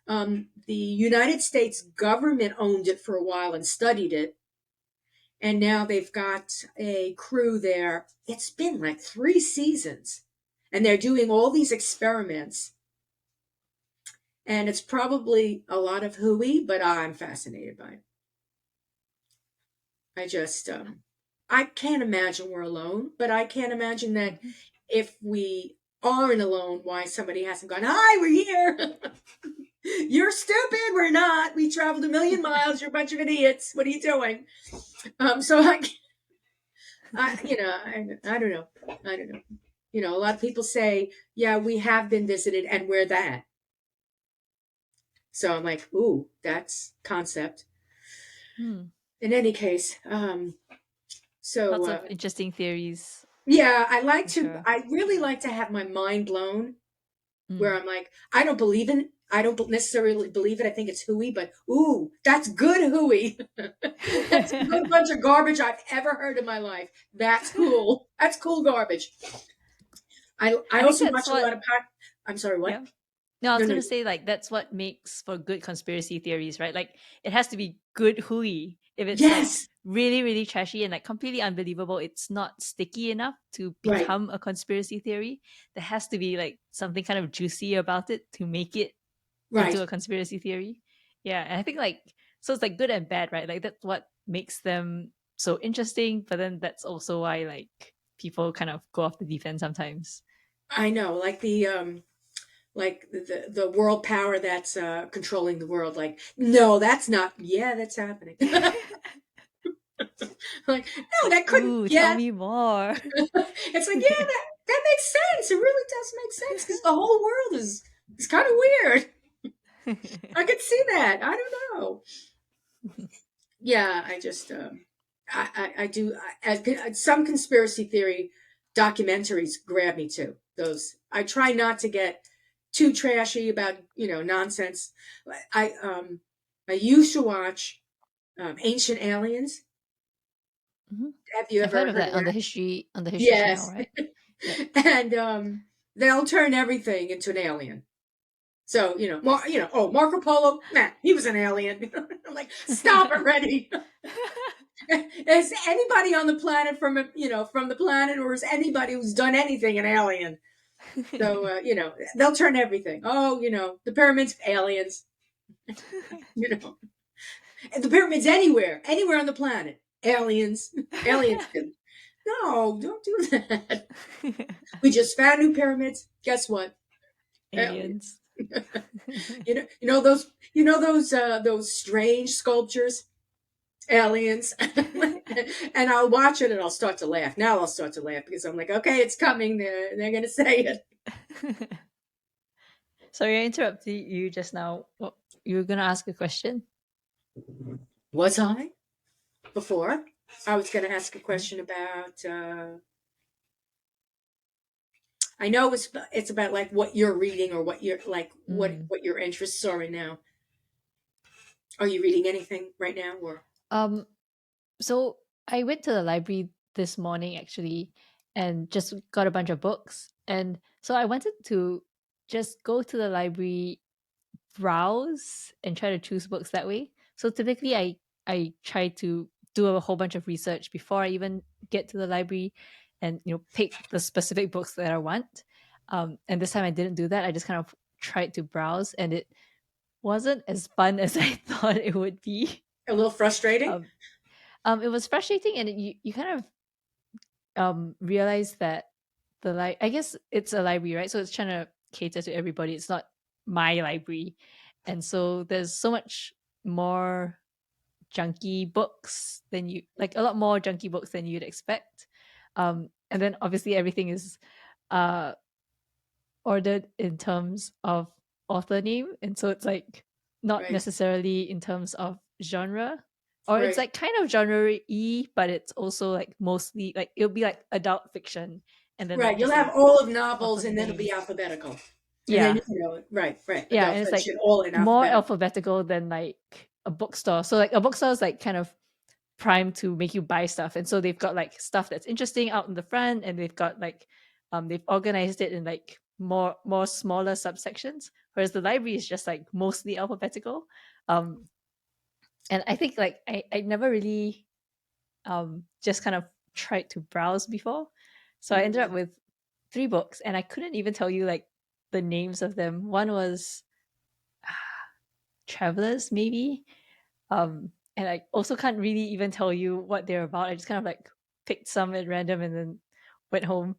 The United States government owned it for a while and studied it. And now they've got a crew there. It's been like 3 seasons. And they're doing all these experiments. And it's probably a lot of hooey, but I'm fascinated by it. I just, I can't imagine we're alone, but I can't imagine that Mhm. if we aren't alone, why somebody hasn't gone, hi, we're here. You're stupid. We're not. We traveled 1,000,000 miles. You're a bunch of idiots. What are you doing? So I don't know. I don't know. A lot of people say, yeah, we have been visited and we're that. So I'm like, ooh, that's concept. Hmm. In any case, so Lots of interesting theories, yeah, for sure. I really like to have my mind blown where Mm. I'm like, I don't necessarily believe it. I think it's hooey, but ooh, that's good hooey. That's a good bunch of garbage I've ever heard in my life. That's cool. That's cool garbage. I I think also that's watch a lot what. of I'm sorry, what? Yeah. No, I was No, no. gonna say like that's what makes for good conspiracy theories, right? Like it has to be good hooey. If it's like Yes. really, really trashy and like completely unbelievable, it's not sticky enough to Right. become a conspiracy theory. There has to be like something kind of juicy about it to make it into Right. a conspiracy theory. Yeah, and I think like so it's like good and bad, right? Like that's what makes them so interesting, but then that's also why like people kind of go off the deep end sometimes. I know, like the world power that's controlling the world. Like, no, that's not. Yeah, that's happening. Like, no, that couldn't. Ooh, tell Yeah, me more. it's like, yeah, that makes sense. It really does make sense because the whole world is kind of weird. I could see that. I don't know. Yeah, I just I do. Some conspiracy theory documentaries grab me too. Those I try not to get too trashy about nonsense. I used to watch Ancient Aliens. Mhm. Have you I've heard ever of heard that of that? on the History Channel, Yes. right? Yep. And they'll turn everything into an alien. So oh, Marco Polo, man, he was an alien. I'm like, stop already. Is anybody on the planet from the planet, or is anybody who's done anything an alien? So they'll turn everything. Oh, the pyramids, aliens. You know, and the pyramids anywhere on the planet, aliens, aliens. No, don't do that. We just found new pyramids. Guess what? Aliens. Aliens. Those strange sculptures, aliens. And I'll watch it and I'll start to laugh. Now I'll start to laugh because I'm like, okay, it's coming. They're gonna say it. Sorry, I interrupted you just now. What, you were gonna ask a question? Was I before? I was gonna ask a Mhm. question about. I know it's about like what you're reading or what you're like Mm. what your interests are right now. Are you reading anything right now or? Um. So I went to the library this morning actually and just got a bunch of books. And so I wanted to just go to the library, browse, and try to choose books that way. So typically I try to do a whole bunch of research before I even get to the library and pick the specific books that I want. And this time I didn't do that. I just kind of tried to browse, and it wasn't as fun as I thought it would be. A little frustrating. Um, it was frustrating, and you kind of realize that I guess it's a library, right? So it's trying to cater to everybody. It's not my library, and so there's so much more junky books than you like a lot more junky books than you'd expect. And then obviously everything is uh ordered in terms of author name, and so it's like not Right. necessarily in terms of genre, or it's Right. like kind of genre-y, but it's also like mostly like it'll be like adult fiction, and then like Right. You'll just have like all of author novels and then it'll be names. alphabetical. And then, Yeah, right, right. yeah, Adult and it's like fiction, all in more alphabetical. alphabetical than like a bookstore. So like a bookstore is like kind of primed to make you buy stuff, and so they've got like stuff that's interesting out in the front, and they've got like they've organized it in like more smaller subsections, whereas the library is just like mostly alphabetical. Um and I think like I never really just kind of tried to browse before, so I ended up Mm, with three books, and I couldn't even tell you like the names of them. One was Travelers, maybe. And I also can't really even tell you what they're about. I just kind of like picked some at random and then went home.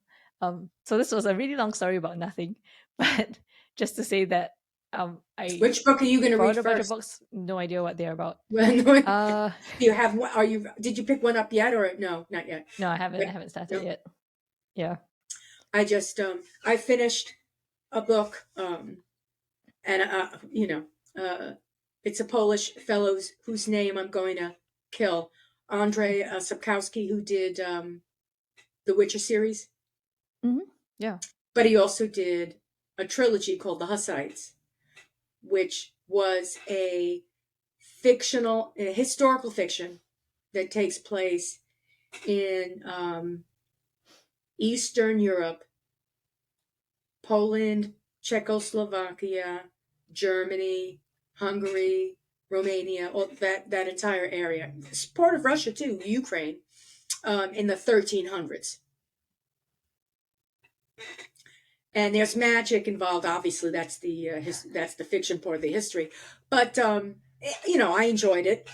So this was a really long story about nothing, but just to say that I which book are you going to read borrowed a bunch of first? books, no idea what they're about. Well, no, do Uh, you have one? Did you pick one up yet or no? Not yet. no, I haven't. I But haven't started no, yet. Yeah. I just, I finished a book, and, it's a Polish fellow whose name I'm going to kill. Andrzej Sapkowski, who did the Witcher series, Hmm. Yeah. but he also did a trilogy called The Hussites, which was a historical fiction that takes place in Eastern Europe, Poland, Czechoslovakia, Germany, Hungary, Romania, all that entire area. It's part of Russia too, Ukraine, in the 1300s. And there's magic involved. Obviously, that's the fiction part of the history. But I enjoyed it.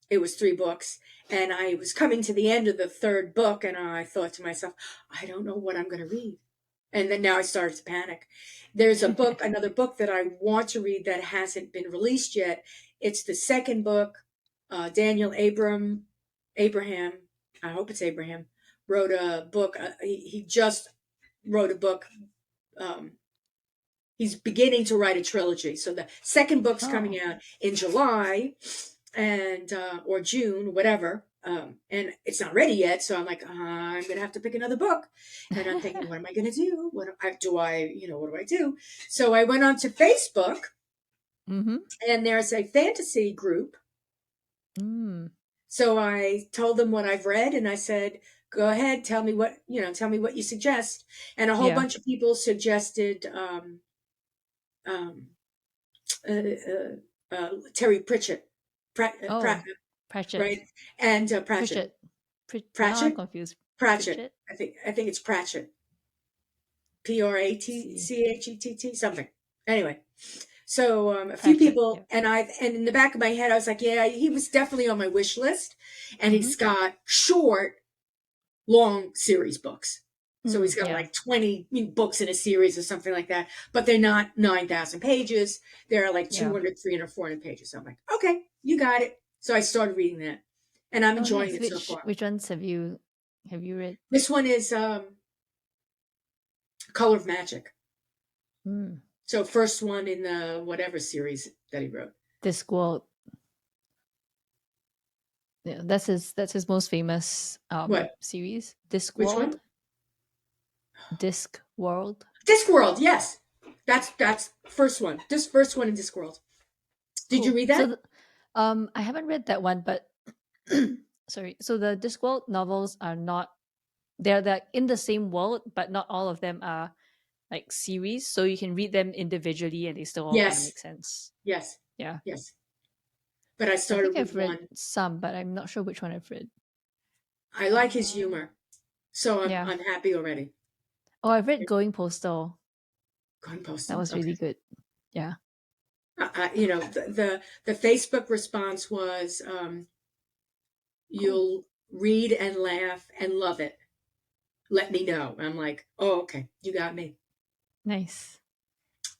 It was three books, and I was coming to the end of the third book, and I thought to myself, I don't know what I'm going to read. And then now I started to panic. There's another book that I want to read that hasn't been released yet. It's the second book. Daniel Abraham, I hope it's Abraham, wrote a book. He just wrote a book. Um, he's beginning to write a trilogy. So the second book's coming Oh. out in July and or June, whatever. And it's not ready yet, so I'm like, I'm gonna have to pick another book. And I'm thinking, what am I gonna do? What do I do? So I went onto Facebook, Mm-hmm. and there's a fantasy group. Mm. So I told them what I've read, and I said, go ahead, tell me what you suggest. And a whole Yeah. bunch of people suggested um, Terry Pratchett, Oh, Pratchett. right? And Pratchett, Pritchett. Now I'm Pratchett, confused. Pratchett. Pritchett. I think it's Pratchett, Let's see. Pratchett something. Anyway, so a few Pratchett. people, Yeah. and in the back of my head, I was like, yeah, he was definitely on my wish list, and Mm-hmm. he's got short, long series books. So he's Mm, got yeah. like 20 books in a series or something like that, but they're not 9,000 pages. They're like Yeah. 200, 300, 400 pages. So I'm like, okay, you got it. So I started reading that, and I'm Oh, enjoying nice. it so Which far. which ones have you read? This one is Color of Magic. Mm. So first one in the whatever series that he wrote. Discworld. Yeah, that's his most famous What? series. Which Discworld. one? Discworld. Discworld. Yes, that's first one. This first one in Discworld. Did you Cool. read So that? I haven't read that one, but sorry. So the Discworld novels are not, they're like in the same world, but not all of them are like series. So you can read them individually and they still all kind of Yes, make sense. yes, Yeah. yes. But I I think started with I've read one. some, but I'm not sure which one I've read. I like his humor, so I'm Yeah. I'm happy already. Oh, I've read Going Postal. Gun That postal. was really Okay. good. Yeah. The Facebook response was, Cool. you'll read and laugh and love it. Let me know. I'm like, oh, okay, you got me. Nice.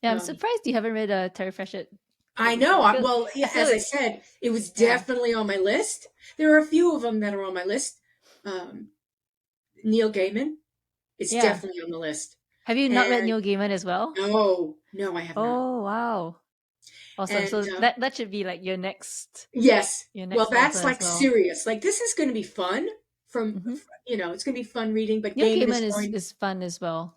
Yeah, I'm Um, surprised you haven't read a Terry Pratchett book I before. know. I feel, Well, I yeah, feel as I it's, said, it was yeah, definitely on my list. There are a few of them that are on my list. Um, Neil Gaiman is yeah. definitely on the list. Have you not read And Neil Gaiman as well? no, no, I have not. Oh, wow. Awesome. And So that should be like yes, your well, next author that's as like well. serious. Like this is going to be fun. Hmm. It's going to be fun reading. But Neil Gaiman Gaiman is going. is fun as well.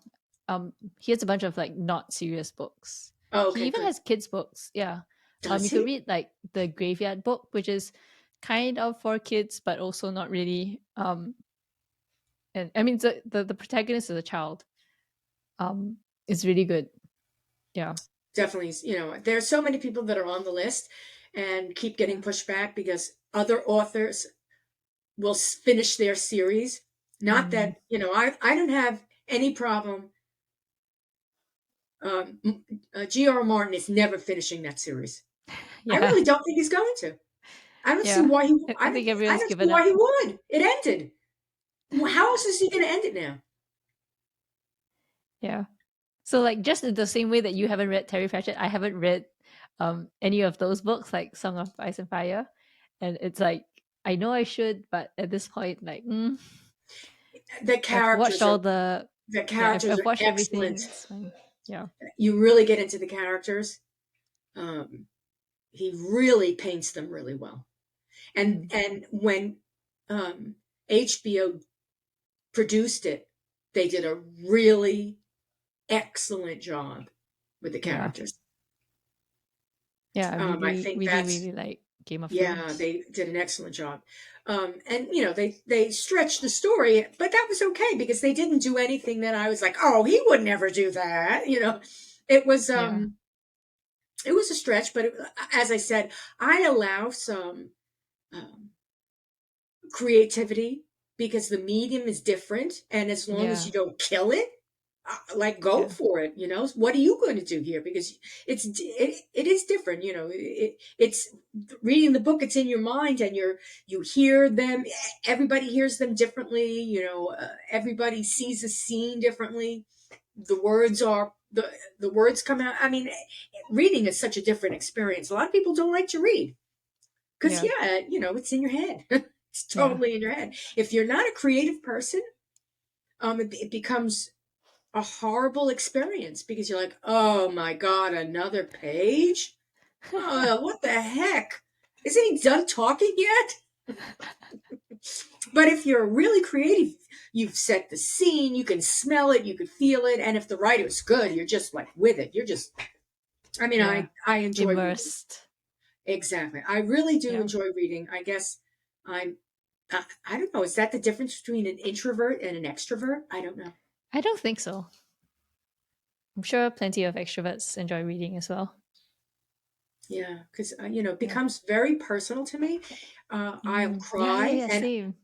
He has a bunch of like not serious books. Oh, He okay, even good. has kids books. Yeah. Does You could he? read like the Graveyard book, which is kind of for kids, but also not really. And I mean the protagonist is a child. It's really good. Yeah. Definitely. There are so many people that are on the list and keep getting Yeah. pushed back because other authors will finish their series. Not Mm. that I don't have any problem. G.R. Martin is never finishing that series. I Yeah. really don't think he's going to. I don't see Yeah. why he. I think I everyone's don't see given why up. he would. It ended. How else is he going to end it now? Yeah. So like just in the same way that you haven't read Terry Pratchett, I haven't read any of those books like Song of Ice and Fire, and it's like I know I should, but at this point, like The I've watched characters are all the the yeah characters I've are watched everything. excellent. It's fine. Yeah. You really get into the characters. Um, he really paints them really well. And Hmm. and when um, HBO produced it, they did a really excellent job with the Yeah. characters. Yeah. I I really, think really, that's really like Game of yeah, Thrones. they did an excellent job. And they stretched the story, but that was okay because they didn't do anything that I was like, oh, he would never do that. It was Yeah. it was a stretch, but as I said, I allow some um, creativity because the medium is different, and as long as Yeah. you don't kill it, like go Yeah. for it. What are you going to do here? Because it is different. It's reading the book. It's in your mind, and you hear them. Everybody hears them differently. Everybody sees a scene differently. The words are the words come out. I mean, reading is such a different experience. A lot of people don't like to read because, Yeah. yeah, it's in your head. It's Yeah. totally in your head. If you're not a creative person, it becomes a horrible experience because you're like, oh my God, another page? Oh, what the heck? Isn't he done talking yet? But if you're really creative, you've set the scene, you can smell it, you can feel it, and if the writer's good, you're just like with it. You're just, I mean, Yeah. I enjoy reading. Immersed. Exactly. I really do Yeah. enjoy reading. I guess I'm I don't know. Is that the difference between an introvert and an extrovert? I don't know. I don't think so. I'm sure plenty of extroverts enjoy reading as well. Yeah, because it Yeah. becomes very personal to me. I'll Mm. Yeah, yeah, cry yeah. and Same.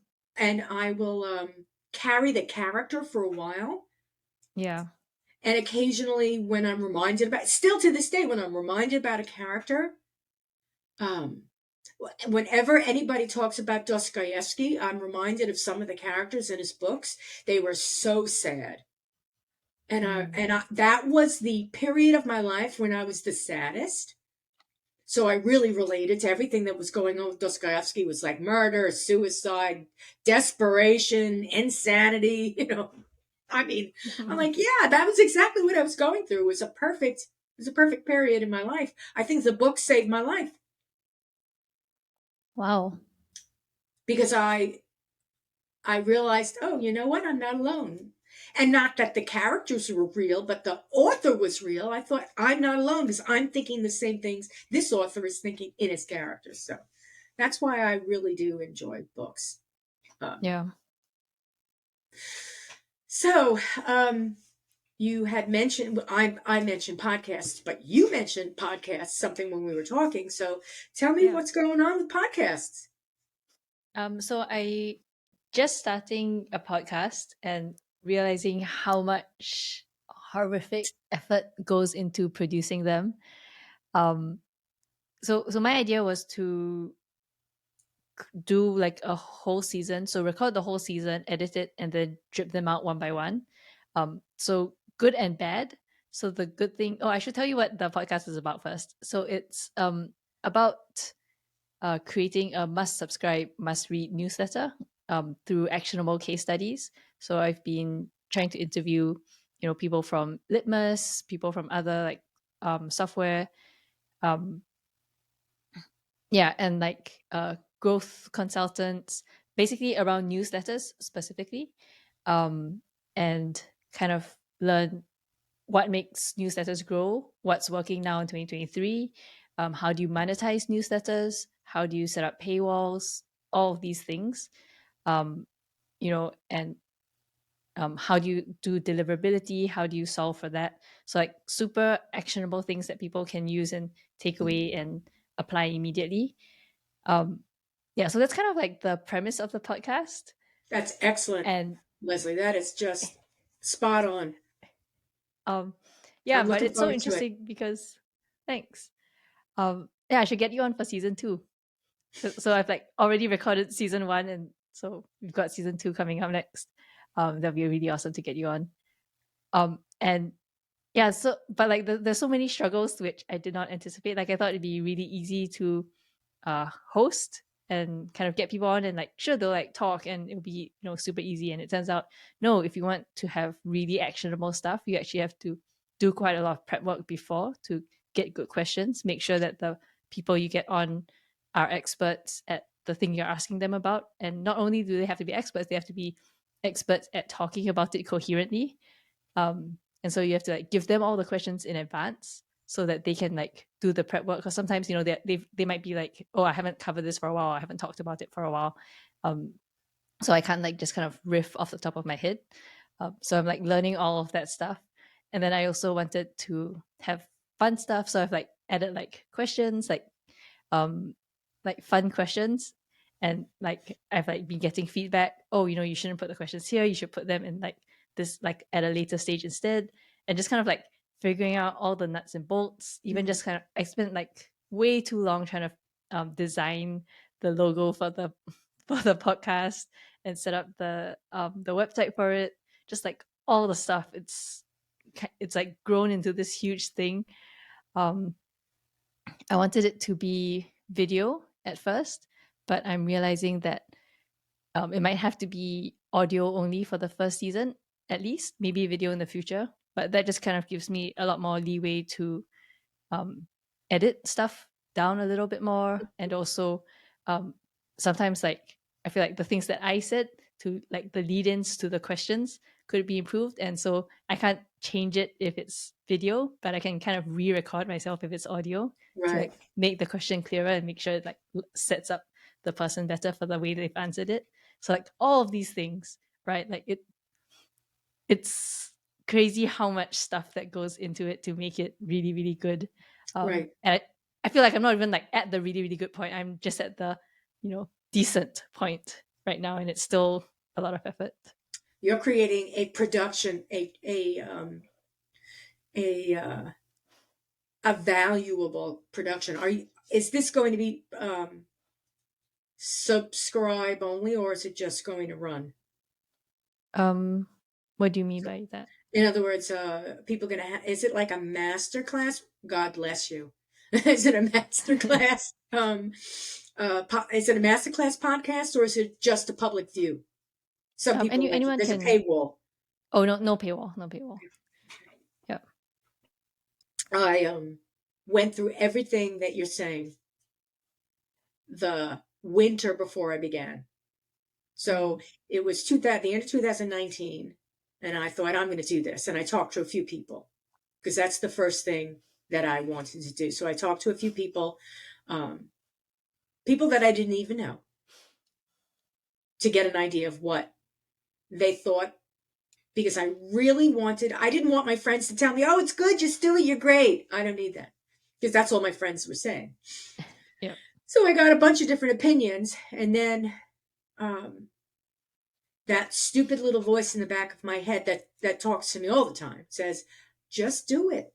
I will carry the character for a while. Yeah. And occasionally, when I'm reminded about, still to this day, when I'm reminded about a character, um, whenever anybody talks about Dostoevsky, I'm reminded of some of the characters in his books. They were so sad. Mm. That was the period of my life when I was the saddest. So I really related to everything that was going on with Dostoevsky. It was like murder, suicide, desperation, insanity. I mean, I'm like, yeah, that was exactly what I was going through. It was a perfect period in my life. I think the book saved my life Wow. because I realized, oh, you know what? I'm not alone. And not that the characters were real, but the author was real. I thought I'm not alone because I'm thinking the same things this author is thinking in his characters. So, That's why I really do enjoy books. Um, Yeah. so, you had mentioned, I mentioned podcasts, but you mentioned podcasts something when we were talking. So tell me Yeah. what's going on with podcasts. So I just starting a podcast and realizing how much horrific effort goes into producing them. Um, so my idea was to do like a whole season. So record the whole season, edit it, and then drip them out one by one. So good and bad. So the good thing, oh, I should tell you what the podcast is about first. So it's about creating a must subscribe, must read newsletter through actionable case studies. So I've been trying to interview, people from Litmus, people from other like software, um, yeah, and like growth consultants, basically around newsletters specifically, um, and kind of learn what makes newsletters grow, what's working now in 2023, how do you monetize newsletters, how do you set up paywalls, all of these things, and how do you do deliverability, how do you solve for that? So like super actionable things that people can use and take away and apply immediately. um, yeah, so that's kind of like the premise of the podcast. That's excellent, And Leslie. That is just spot on. um, yeah, I'm but looking it's so forward to it. interesting because thanks. Yeah, I should get you on for season two. So I've like already recorded season one, and so we've got season two coming up next. That'd be really awesome to get you on. And yeah, so but like there's so many struggles which I did not anticipate. Like I thought it'd be really easy to host and kind of get people on and like sure they'll like talk and it'll be super easy, and it turns out no, if you want to have really actionable stuff you actually have to do quite a lot of prep work before to get good questions, make sure that the people you get on are experts at the thing you're asking them about, and not only do they have to be experts, they have to be experts at talking about it coherently. And so you have to like give them all the questions in advance so that they can like do the prep work. Because sometimes they might be like, oh, I haven't covered this for a while, I haven't talked about it for a while, um, so I can't like just kind of riff off the top of my head. So I'm like learning all of that stuff, and then I also wanted to have fun stuff, so I've like added like questions um like fun questions, and like I've like been getting feedback, oh, you shouldn't put the questions here, you should put them in like this like at a later stage instead, and just kind of like figuring out all the nuts and bolts. Even Mhm. just kind of I spent like way too long trying to design the logo for the for the podcast and set up the website for it, just like all the stuff. It's like grown into this huge thing. um I wanted it to be video at first, but I'm realizing that it might have to be audio only for the first season, at least, maybe video in the future. But that just kind of gives me a lot more leeway to um, edit stuff down a little bit more, and also um, sometimes like I feel like the things that I said to like the lead-ins to the questions could be improved, and so I can't change it if it's video, but I can kind of re-record myself if it's audio to Right, like make the question clearer and make sure it like sets up the person better for the way they've answered it. So like all of these things, right? Like it's crazy how much stuff that goes into it to make it really really good. right. And I feel like I'm not even like at the really really good point, I'm just at the decent point right now, and it's still a lot of effort. You're creating a production, a a valuable production. Are you? Is this going to be subscribe only, or is it just going to run? um what do you mean by that? In other words, people gonna is it like a master class? God bless you. Is it a master class? Is it a master class podcast, or is it just a public view? Some people like Anyone there's a can. paywall. Oh, no, no paywall, no paywall. Yeah. I went through everything that you're saying the winter before I began. So Mm. it was the end of 2019, and I thought I'm going to do this, and I talked to a few people because that's the first thing that I wanted to do. So I talked to a few people, um, people that I didn't even know, to get an idea of what they thought, because I didn't want my friends to tell me, oh, it's good, just do it, you're great. I don't need that, because that's all my friends were saying. Yep. So I got a bunch of different opinions, and then um, that stupid little voice in the back of my head that talks to me all the time says, just do it.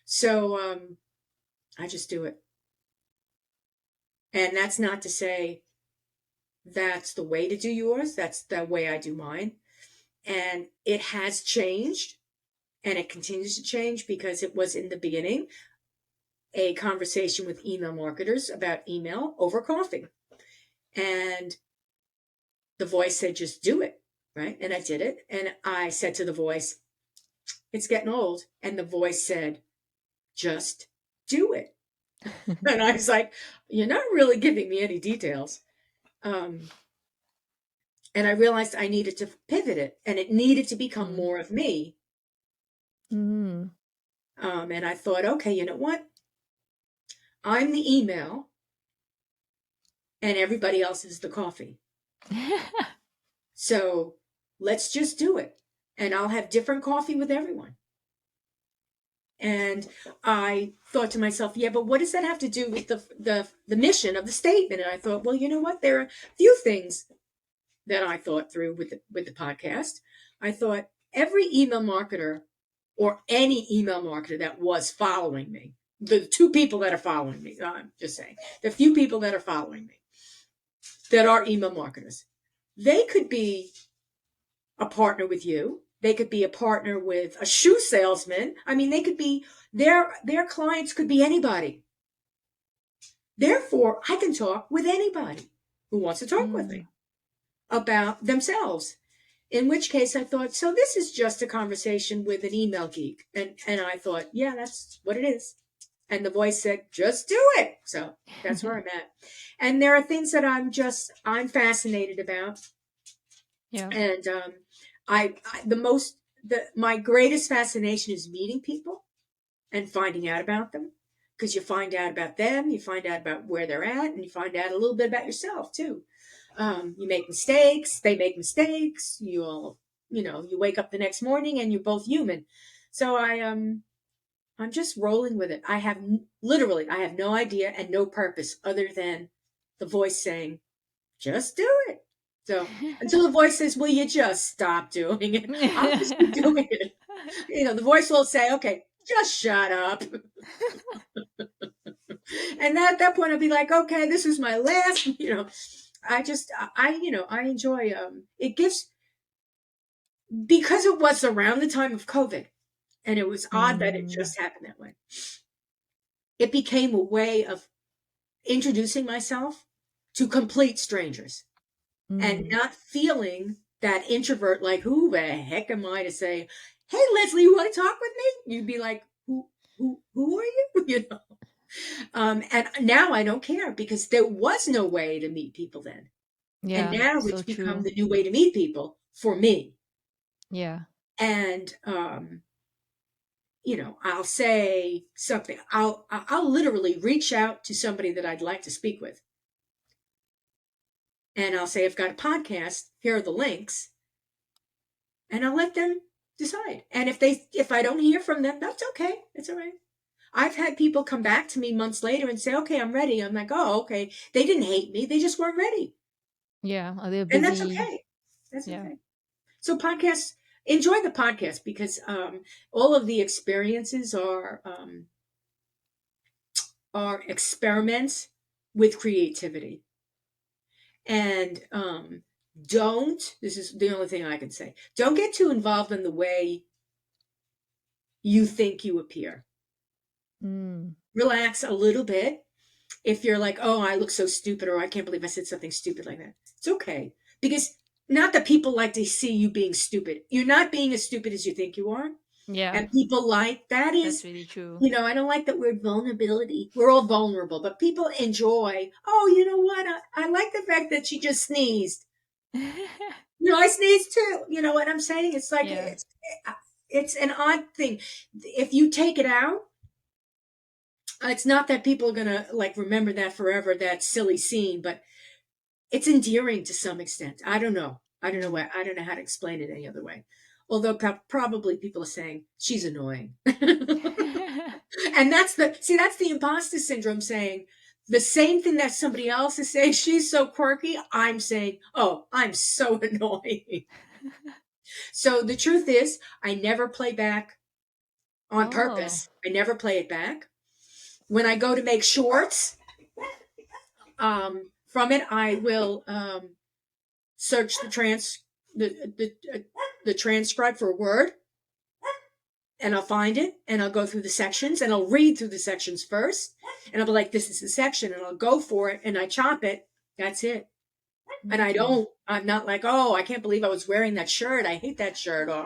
So I just do it. And that's not to say that's the way to do yours. That's the way I do mine. And it has changed, and it continues to change, because it was in the beginning a conversation with email marketers about email over coffee. And the voice said, just do it. Right. And I did it. And I said to the voice, it's getting old. And the voice said, just do it. And I was like, you're not really giving me any details. And I realized I needed to pivot it, and it needed to become Mm. more of me. Mm. And I thought, okay, you know what? I'm the email, and everybody else is the coffee. So let's just do it. And I'll have different coffee with everyone. And I thought to myself, yeah, but what does that have to do with the mission of the statement? And I thought, well, you know what? There are a few things that I thought through with the podcast. I thought every email marketer, or any email marketer that was following me, the two people that are following me, I'm just saying, the few people that are following me that are email marketers, they could be a partner with you. They could be a partner with a shoe salesman. I mean, they could be, their clients could be anybody. Therefore, I can talk with anybody who wants to talk with Mm. me about themselves. In which case I thought, so this is just a conversation with an email geek. And I thought, yeah, that's what it is. And the voice said, just do it. So that's where I'm at. And there are things that I'm fascinated about. Yeah. And my greatest fascination is meeting people and finding out about them. Because you find out about them, you find out about where they're at, and you find out a little bit about yourself too. You make mistakes, they make mistakes. You wake up the next morning and you're both human. So I'm just rolling with it. I have no idea and no purpose other than the voice saying, just do it. So until the voice says, will you just stop doing it? I'll just keep doing it. The voice will say, okay, just shut up. And at that point I'll be like, okay, this is my last, I enjoy, it gives, because it was around the time of COVID, and it was odd that it Mm. just happened that way. It became a way of introducing myself to complete strangers, and Mm. not feeling that introvert, like, who the heck am I to say, hey, Lesley, you want to talk with me? You'd be like, who are you? And now I don't care, because there was no way to meet people then. And Yeah, now so it's become true. the new way to meet people for me. Yeah. And, I'll say something. I'll literally reach out to somebody that I'd like to speak with. And I'll say, I've got a podcast. Here are the links. And I'll let them decide. And if I don't hear from them, that's okay. It's all right. I've had people come back to me months later and say, okay, I'm ready. I'm like, oh, okay. They didn't hate me. They just weren't ready. Yeah. Are they And that's busy? okay. That's Yeah. okay. So podcasts, enjoy the podcast, because all of the experiences are experiments with creativity. And this is the only thing I can say, don't get too involved in the way you think you appear. Mm. Relax a little bit. If you're like, oh, I look so stupid, or I can't believe I said something stupid like that, it's okay. Because not that people like to see you being stupid. You're not being as stupid as you think you are. Yeah, And people like that that's is, really true. I don't like that word vulnerability. We're all vulnerable, but people enjoy, oh, you know what? I like the fact that she just sneezed. I sneeze too. You know what I'm saying? It's like, Yeah. it's an odd thing. If you take it out, It's not that people are gonna like remember that forever, that silly scene, but it's endearing to some extent. I don't know. I don't know Mm. what. I don't know how to explain it any other way. Although probably people are saying she's annoying, and that's the imposter syndrome saying the same thing that somebody else is saying. She's so quirky. I'm saying, oh, I'm so annoying. So the truth is, I never play back on Oh, purpose. I never play it back. When I go to make shorts, from it, I will search the transcribe for a word, and I'll find it, and I'll go through the sections, and I'll read through the sections first, and I'll be like, "This is the section," and I'll go for it, and I chop it. That's it. And I mm. don't. I'm not like, "Oh, I can't believe I was wearing that shirt. I hate that shirt." Or,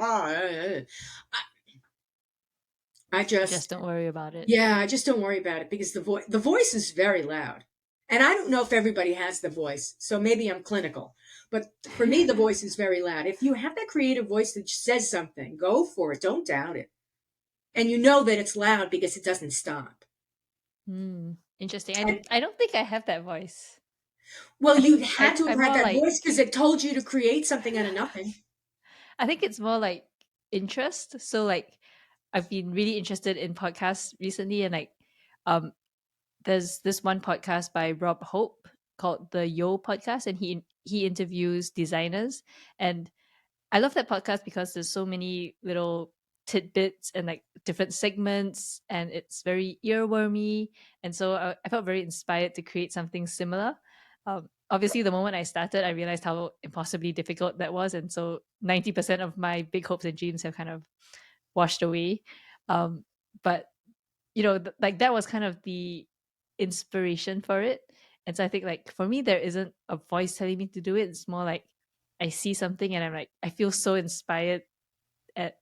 I Just just, don't worry about it. yeah, I just don't worry about it because the voice is very loud. And I don't know if everybody has the voice, so maybe I'm clinical. But for me, the voice is very loud. If you have that creative voice that says something, go for it. Don't doubt it. And you know that it's loud because it doesn't stop. Interesting. And I don't think I have that voice. well, I you think had to have I'm had more that like voice because it told you to create something out of nothing. I think it's more like interest. So like I've been really interested in podcasts recently, and like um there's this one podcast by Rob Hope called the Yo podcast, and he interviews designers. And I love that podcast because there's so many little tidbits and like different segments, and it's very earwormy. And so I felt very inspired to create something similar. Obviously, the moment I started, I realized how impossibly difficult that was, and so 90% of my big hopes and dreams have kind of washed away. Um, but like that was kind of the inspiration for it. And so I think like for me, there isn't a voice telling me to do it. It's more like I see something and I'm like, I feel so inspired at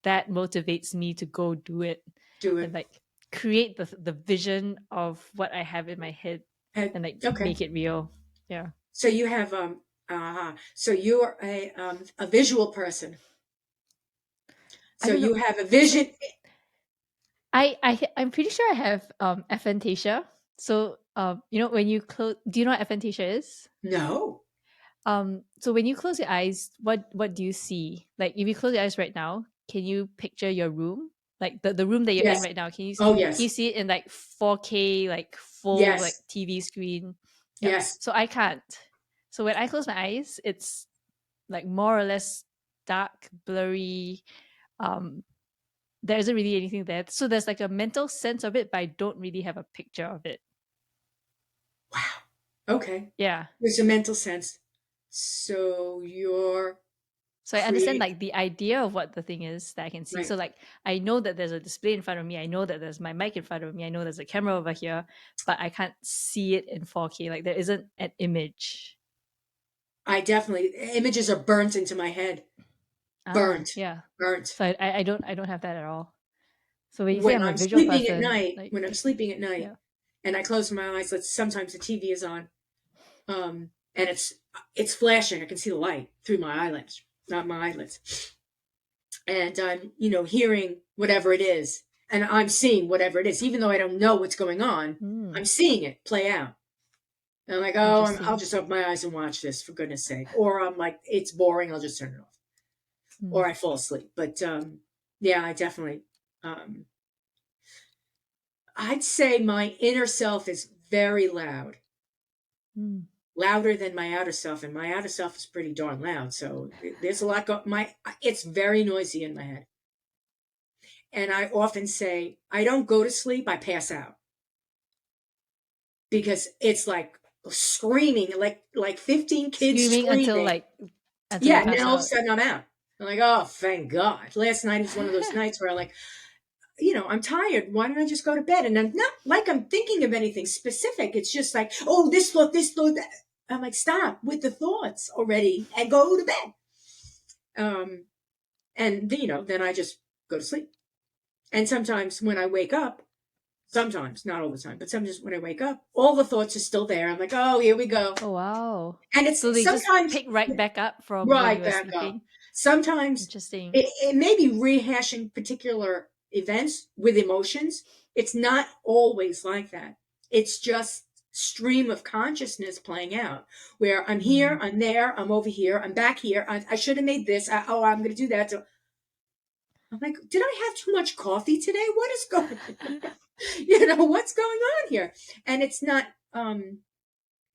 that motivates me to go do it Do and it. like create the vision of what I have in my head and like Okay. make it real. Yeah. So you have so you're a visual person. I So don't know. you have a So vision. I'm pretty sure I have aphantasia. So when you close, do you know what aphantasia is? No. So when you close your eyes, what do you see? Like if you close your eyes right now, can you picture your room? Like the room that you're in Yes. right now, Oh, can you yes. see it in like 4K, like full like Yes. TV screen? Yep. Yes. So I can't. So when I close my eyes, it's like more or less dark, blurry. Um, there isn't really anything there. So there's like a mental sense of it, but I don't really have a picture of it. Wow. Okay. Yeah. There's a mental sense. So you're So I understand create like the idea of what the thing is that I can see. right. So like I know that there's a display in front of me. I know that there's my mic in front of me. I know there's a camera over here, but I can't see it in 4K. Like there isn't an image. I definitely images are burnt into my head. Ah, Burnt. yeah. Burnt. So I don't have that at all. So when you say When I'm a I'm visual sleeping at person, night, like when I'm sleeping at night yeah. and I close my eyes, let's sometimes the TV is on. And it's flashing. I can see the light through my eyelids, not my eyelids. And I'm, hearing whatever it is. And I'm seeing whatever it is. Even though I don't know what's going on, Hmm. I'm seeing it play out. And I'm like, oh, I'll Interesting. just open my eyes and watch this for goodness sake. Or I'm like, it's boring. I'll just turn it off. Hmm. Or I fall asleep. But yeah, I definitely, um, I'd say my inner self is very loud, Hmm. louder than my outer self. And my outer self is pretty darn loud. So there's a lot it's very noisy in my head. And I often say, I don't go to sleep, I pass out because it's like screaming, like 15 kids Screaming screaming. until Yeah, you and then pass all of a out. sudden I'm out. I'm like, oh, thank God. Last night is one of those nights where I'm like, I'm tired. Why don't I just go to bed? And I'm not like I'm thinking of anything specific. It's just like, oh, this thought, that. I'm like, stop with the thoughts already and go to bed. Um, and then I just go to sleep. And sometimes when I wake up, sometimes, not all the time, but sometimes when I wake up, all the thoughts are still there. I'm like, oh, here we go. Oh wow. And So it's they just sometimes pick right back up from when you right were back up. sleeping. Sometimes Interesting. it may be rehashing particular events with emotions. It's not always like that. It's just stream of consciousness playing out where I'm here, Mm. I'm there, I'm over here, I'm back here. I should have made this. I'm going to do that. So I'm like, did I have too much coffee today? What is going what's going on here? And it's not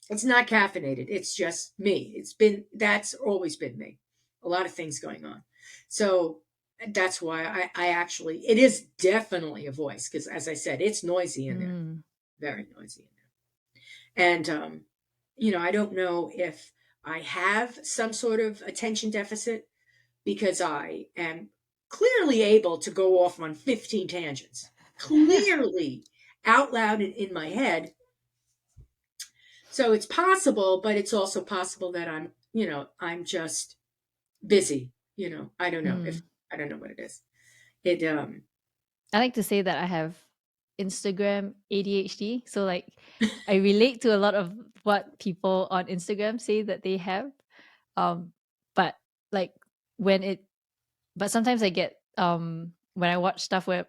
caffeinated. It's just me. That's always been me. A lot of things going on. So that's why I actually, it is definitely a voice because, as I said, it's noisy in there, Mm. very noisy in there. And, I don't know if I have some sort of attention deficit because I am clearly able to go off on 15 tangents, clearly out loud and in my head. So it's possible, but it's also possible that I'm just busy. I don't know if Mm. I don't know what it is. It I like to say that I have Instagram ADHD. So like I relate to a lot of what people on Instagram say that they have. But like when it but sometimes I get when I watch stuff where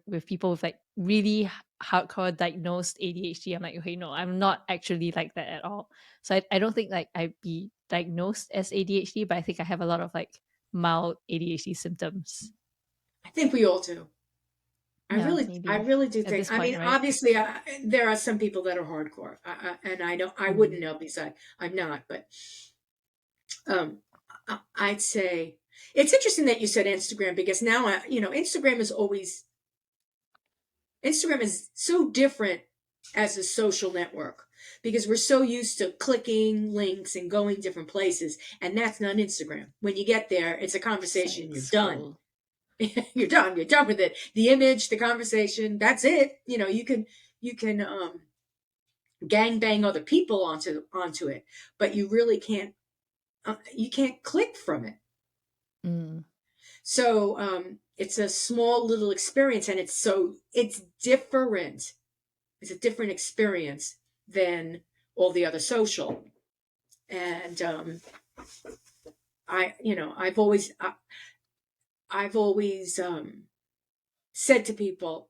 with people with like really hardcore diagnosed ADHD, I'm like, okay, no, I'm not actually like that at all. So I don't think like I'd be diagnosed as ADHD, but I think I have a lot of like mild ADHD symptoms. I think we all do. Yeah, I maybe really do at think. this I point, mean, right? obviously, there are some people that are hardcore, and I wouldn't Mm. know because I'm not. But um, I'd say it's interesting that you said Instagram because now Instagram is so different as a social network because we're so used to clicking links and going different places, and that's not Instagram. When you get there, it's a Just conversation. like You're done. scroll. You're done. You're done with it. The image, the conversation. That's it. You can gang bang other people onto it, but you really can't. You can't click from it. Mm. So it's a small little experience, and it's different. It's a different experience than all the other social. And I've always said to people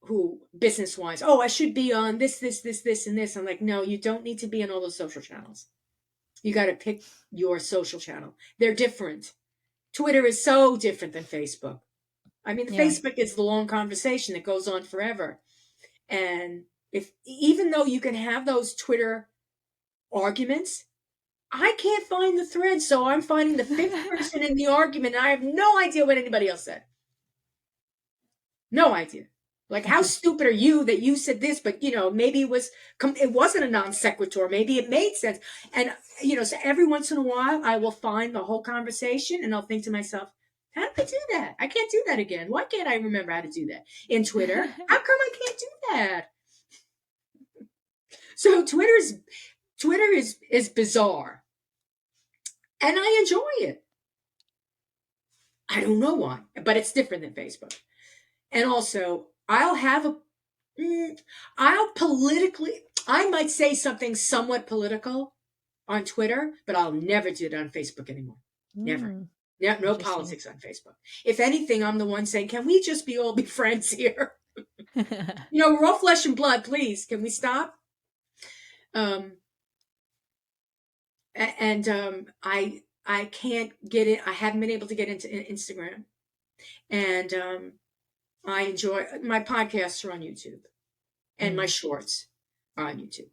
who business wise, oh, I should be on this, and this. I'm like, no, you don't need to be on all those social channels. You got to pick your social channel. They're different. Twitter is so different than Facebook. I mean, Yeah. Facebook is the long conversation that goes on forever. And if even though you can have those Twitter arguments, I can't find the thread, so I'm finding the fifth person in the argument, and I have no idea what anybody else said. No idea. Like, how stupid are you that you said this, but maybe it wasn't a non sequitur. Maybe it made sense. And so every once in a while, I will find the whole conversation, and I'll think to myself, how did I do that? I can't do that again. Why can't I remember how to do that in Twitter? How come I can't do that? So Twitter is bizarre, and I enjoy it. I don't know why, but it's different than Facebook. And also, I might say something somewhat political on Twitter, but I'll never do it on Facebook anymore. Never. Mm. No, no Interesting. politics on Facebook. If anything, I'm the one saying, can we just all be friends here? We're all flesh and blood, please. Can we stop? Um, and I can't get it. I haven't been able to get into Instagram. And I enjoy my podcasts are on YouTube and my Mm. shorts are on YouTube.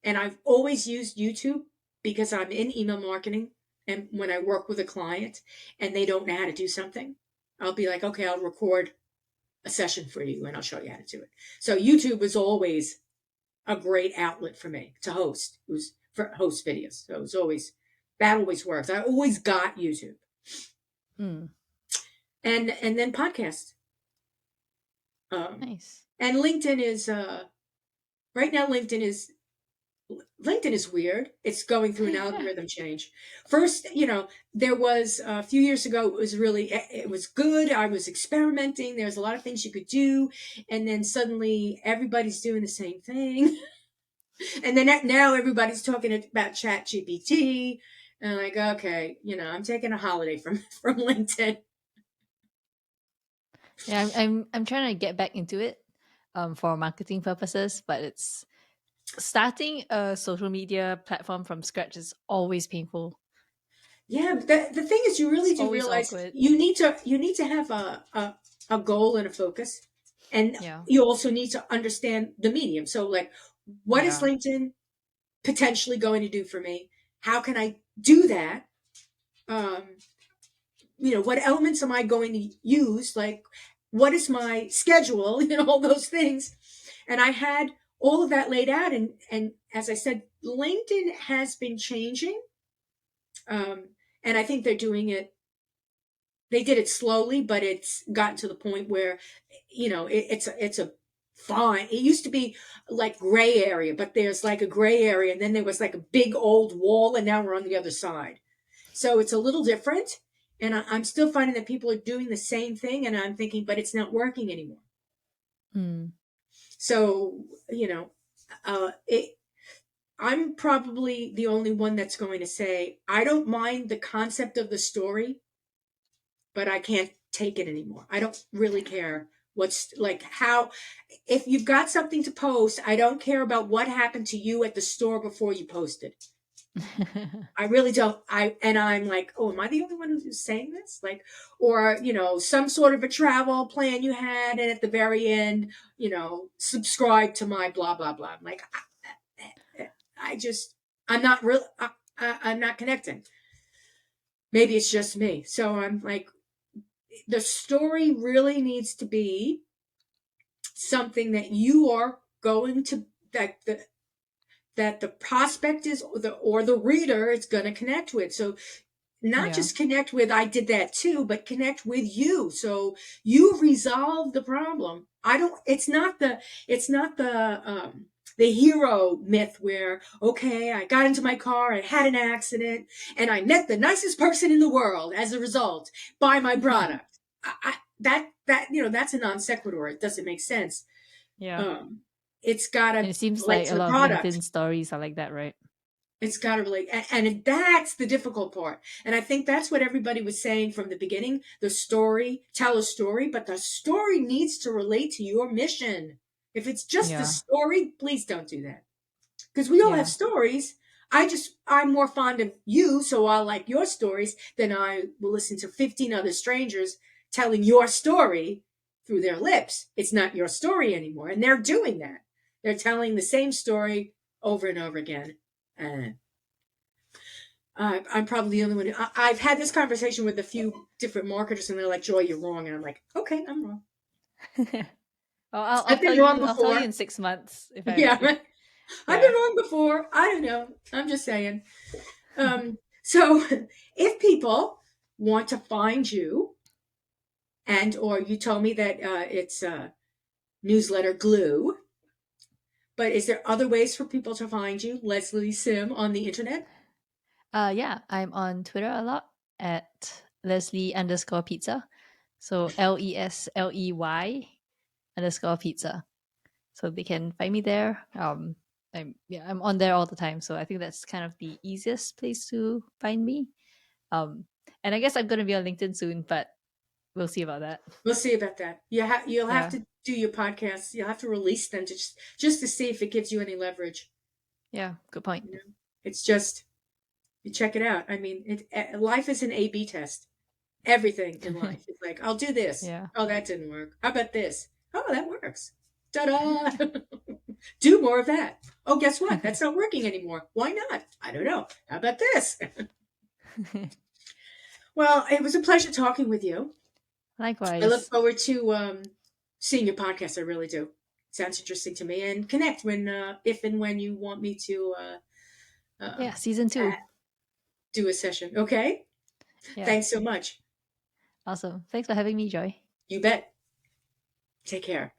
And I've always used YouTube because I'm in email marketing. And when I work with a client and they don't know how to do something, I'll be like, okay, I'll record a session for you and I'll show you how to do it. So YouTube was always a great outlet for me to host. It was for host videos. So that always works. I always got YouTube Mm. and then podcasts. Um, Nice. and LinkedIn is right now. LinkedIn is weird. It's going through an algorithm change. First, there was a few years ago, it was good. I was experimenting. There's a lot of things you could do. And then suddenly everybody's doing the same thing. And then now everybody's talking about Chat GPT. And I'm like, okay, I'm taking a holiday from, from LinkedIn. Yeah, I'm trying to get back into it for marketing purposes, but it's starting a social media platform from scratch is always painful. Yeah, but the thing is, you It's really do always realize awkward. you need to have a goal and a focus, and Yeah. you also need to understand the medium. So, like, what is Yeah. LinkedIn potentially going to do for me? How can I do that? Um, what elements am I going to use? Like, what is my schedule? All those things. And I had all of that laid out. And as I said, LinkedIn has been changing. And I think they're doing it, they did it slowly, but it's gotten to the point where, it's a fine. It used to be like gray area, but there's like a gray area. And then there was like a big old wall. And now we're on the other side. So it's a little different. And I'm still finding that people are doing the same thing. And I'm thinking, but it's not working anymore. Mm. So, I'm probably the only one that's going to say, I don't mind the concept of the story, but I can't take it anymore. I don't really care what's like how, if you've got something to post, I don't care about what happened to you at the store before you posted. I really don't. I'm like, oh, am I the only one who's saying this? Like, or some sort of a travel plan you had, and at the very end, subscribe to my blah blah blah. I'm like, I just, I'm not real. I'm not connecting. Maybe it's just me. So I'm like, the story really needs to be something that you are going to that the prospect is or the reader is going to connect with. So not Yeah. just connect with I did that too, but connect with you. So you resolve the problem. I don't. It's not the hero myth where, okay, I got into my car, I had an accident, and I met the nicest person in the world as a result. Buy my product. That's a non sequitur. It doesn't make sense. Yeah. Um, it's got And to it seems relate like to a the lot of product. LinkedIn stories are like that, right? It's got to relate. And that's the difficult part. And I think that's what everybody was saying from the beginning. The story, tell a story, but the story needs to relate to your mission. If it's just the Yeah. story, please don't do that. Because we all have Yeah. stories. I'm more fond of you, so I'll like your stories than I will listen to 15 other strangers telling your story through their lips. It's not your story anymore. And they're doing that. They're telling the same story over and over again. And I'm probably the only one. I've had this conversation with a few different marketers, and they're like, "Joy, you're wrong," and I'm like, "Okay, I'm wrong. Well, I've been wrong I'll tell you before. in 6 months Yeah, if I've been yeah. wrong before. I don't know. I'm just saying." So, if people want to find you, and or you told me that it's newsletter glue, but is there other ways for people to find you, Lesley Sim, on the internet? Yeah, I'm on Twitter a lot at Lesley underscore pizza. So Lesley_pizza. So they can find me there. I'm on there all the time. So I think that's kind of the easiest place to find me. Um, and I guess I'm gonna be on LinkedIn soon, but we'll see about that. We'll see about that. You'll have Yeah. to do your podcasts. You'll have to release them to just to see if it gives you any leverage. Yeah. Good point. You know, it's just you check it out. I mean, life is an A/B test. Everything in life is like, I'll do this. Yeah. Oh, that didn't work. How about this? Oh, that works. Ta-da! Do more of that. Oh, guess what? That's not working anymore. Why not? I don't know. How about this? Well, it was a pleasure talking with you. I look Likewise. forward to seeing your podcast. I really do. Sounds interesting to me. And connect when, if and when you want me to uh, Yeah. Season uh, 2. do a session. Okay. Yeah. Thanks so much. Awesome. Thanks for having me, Joy. You bet. Take care.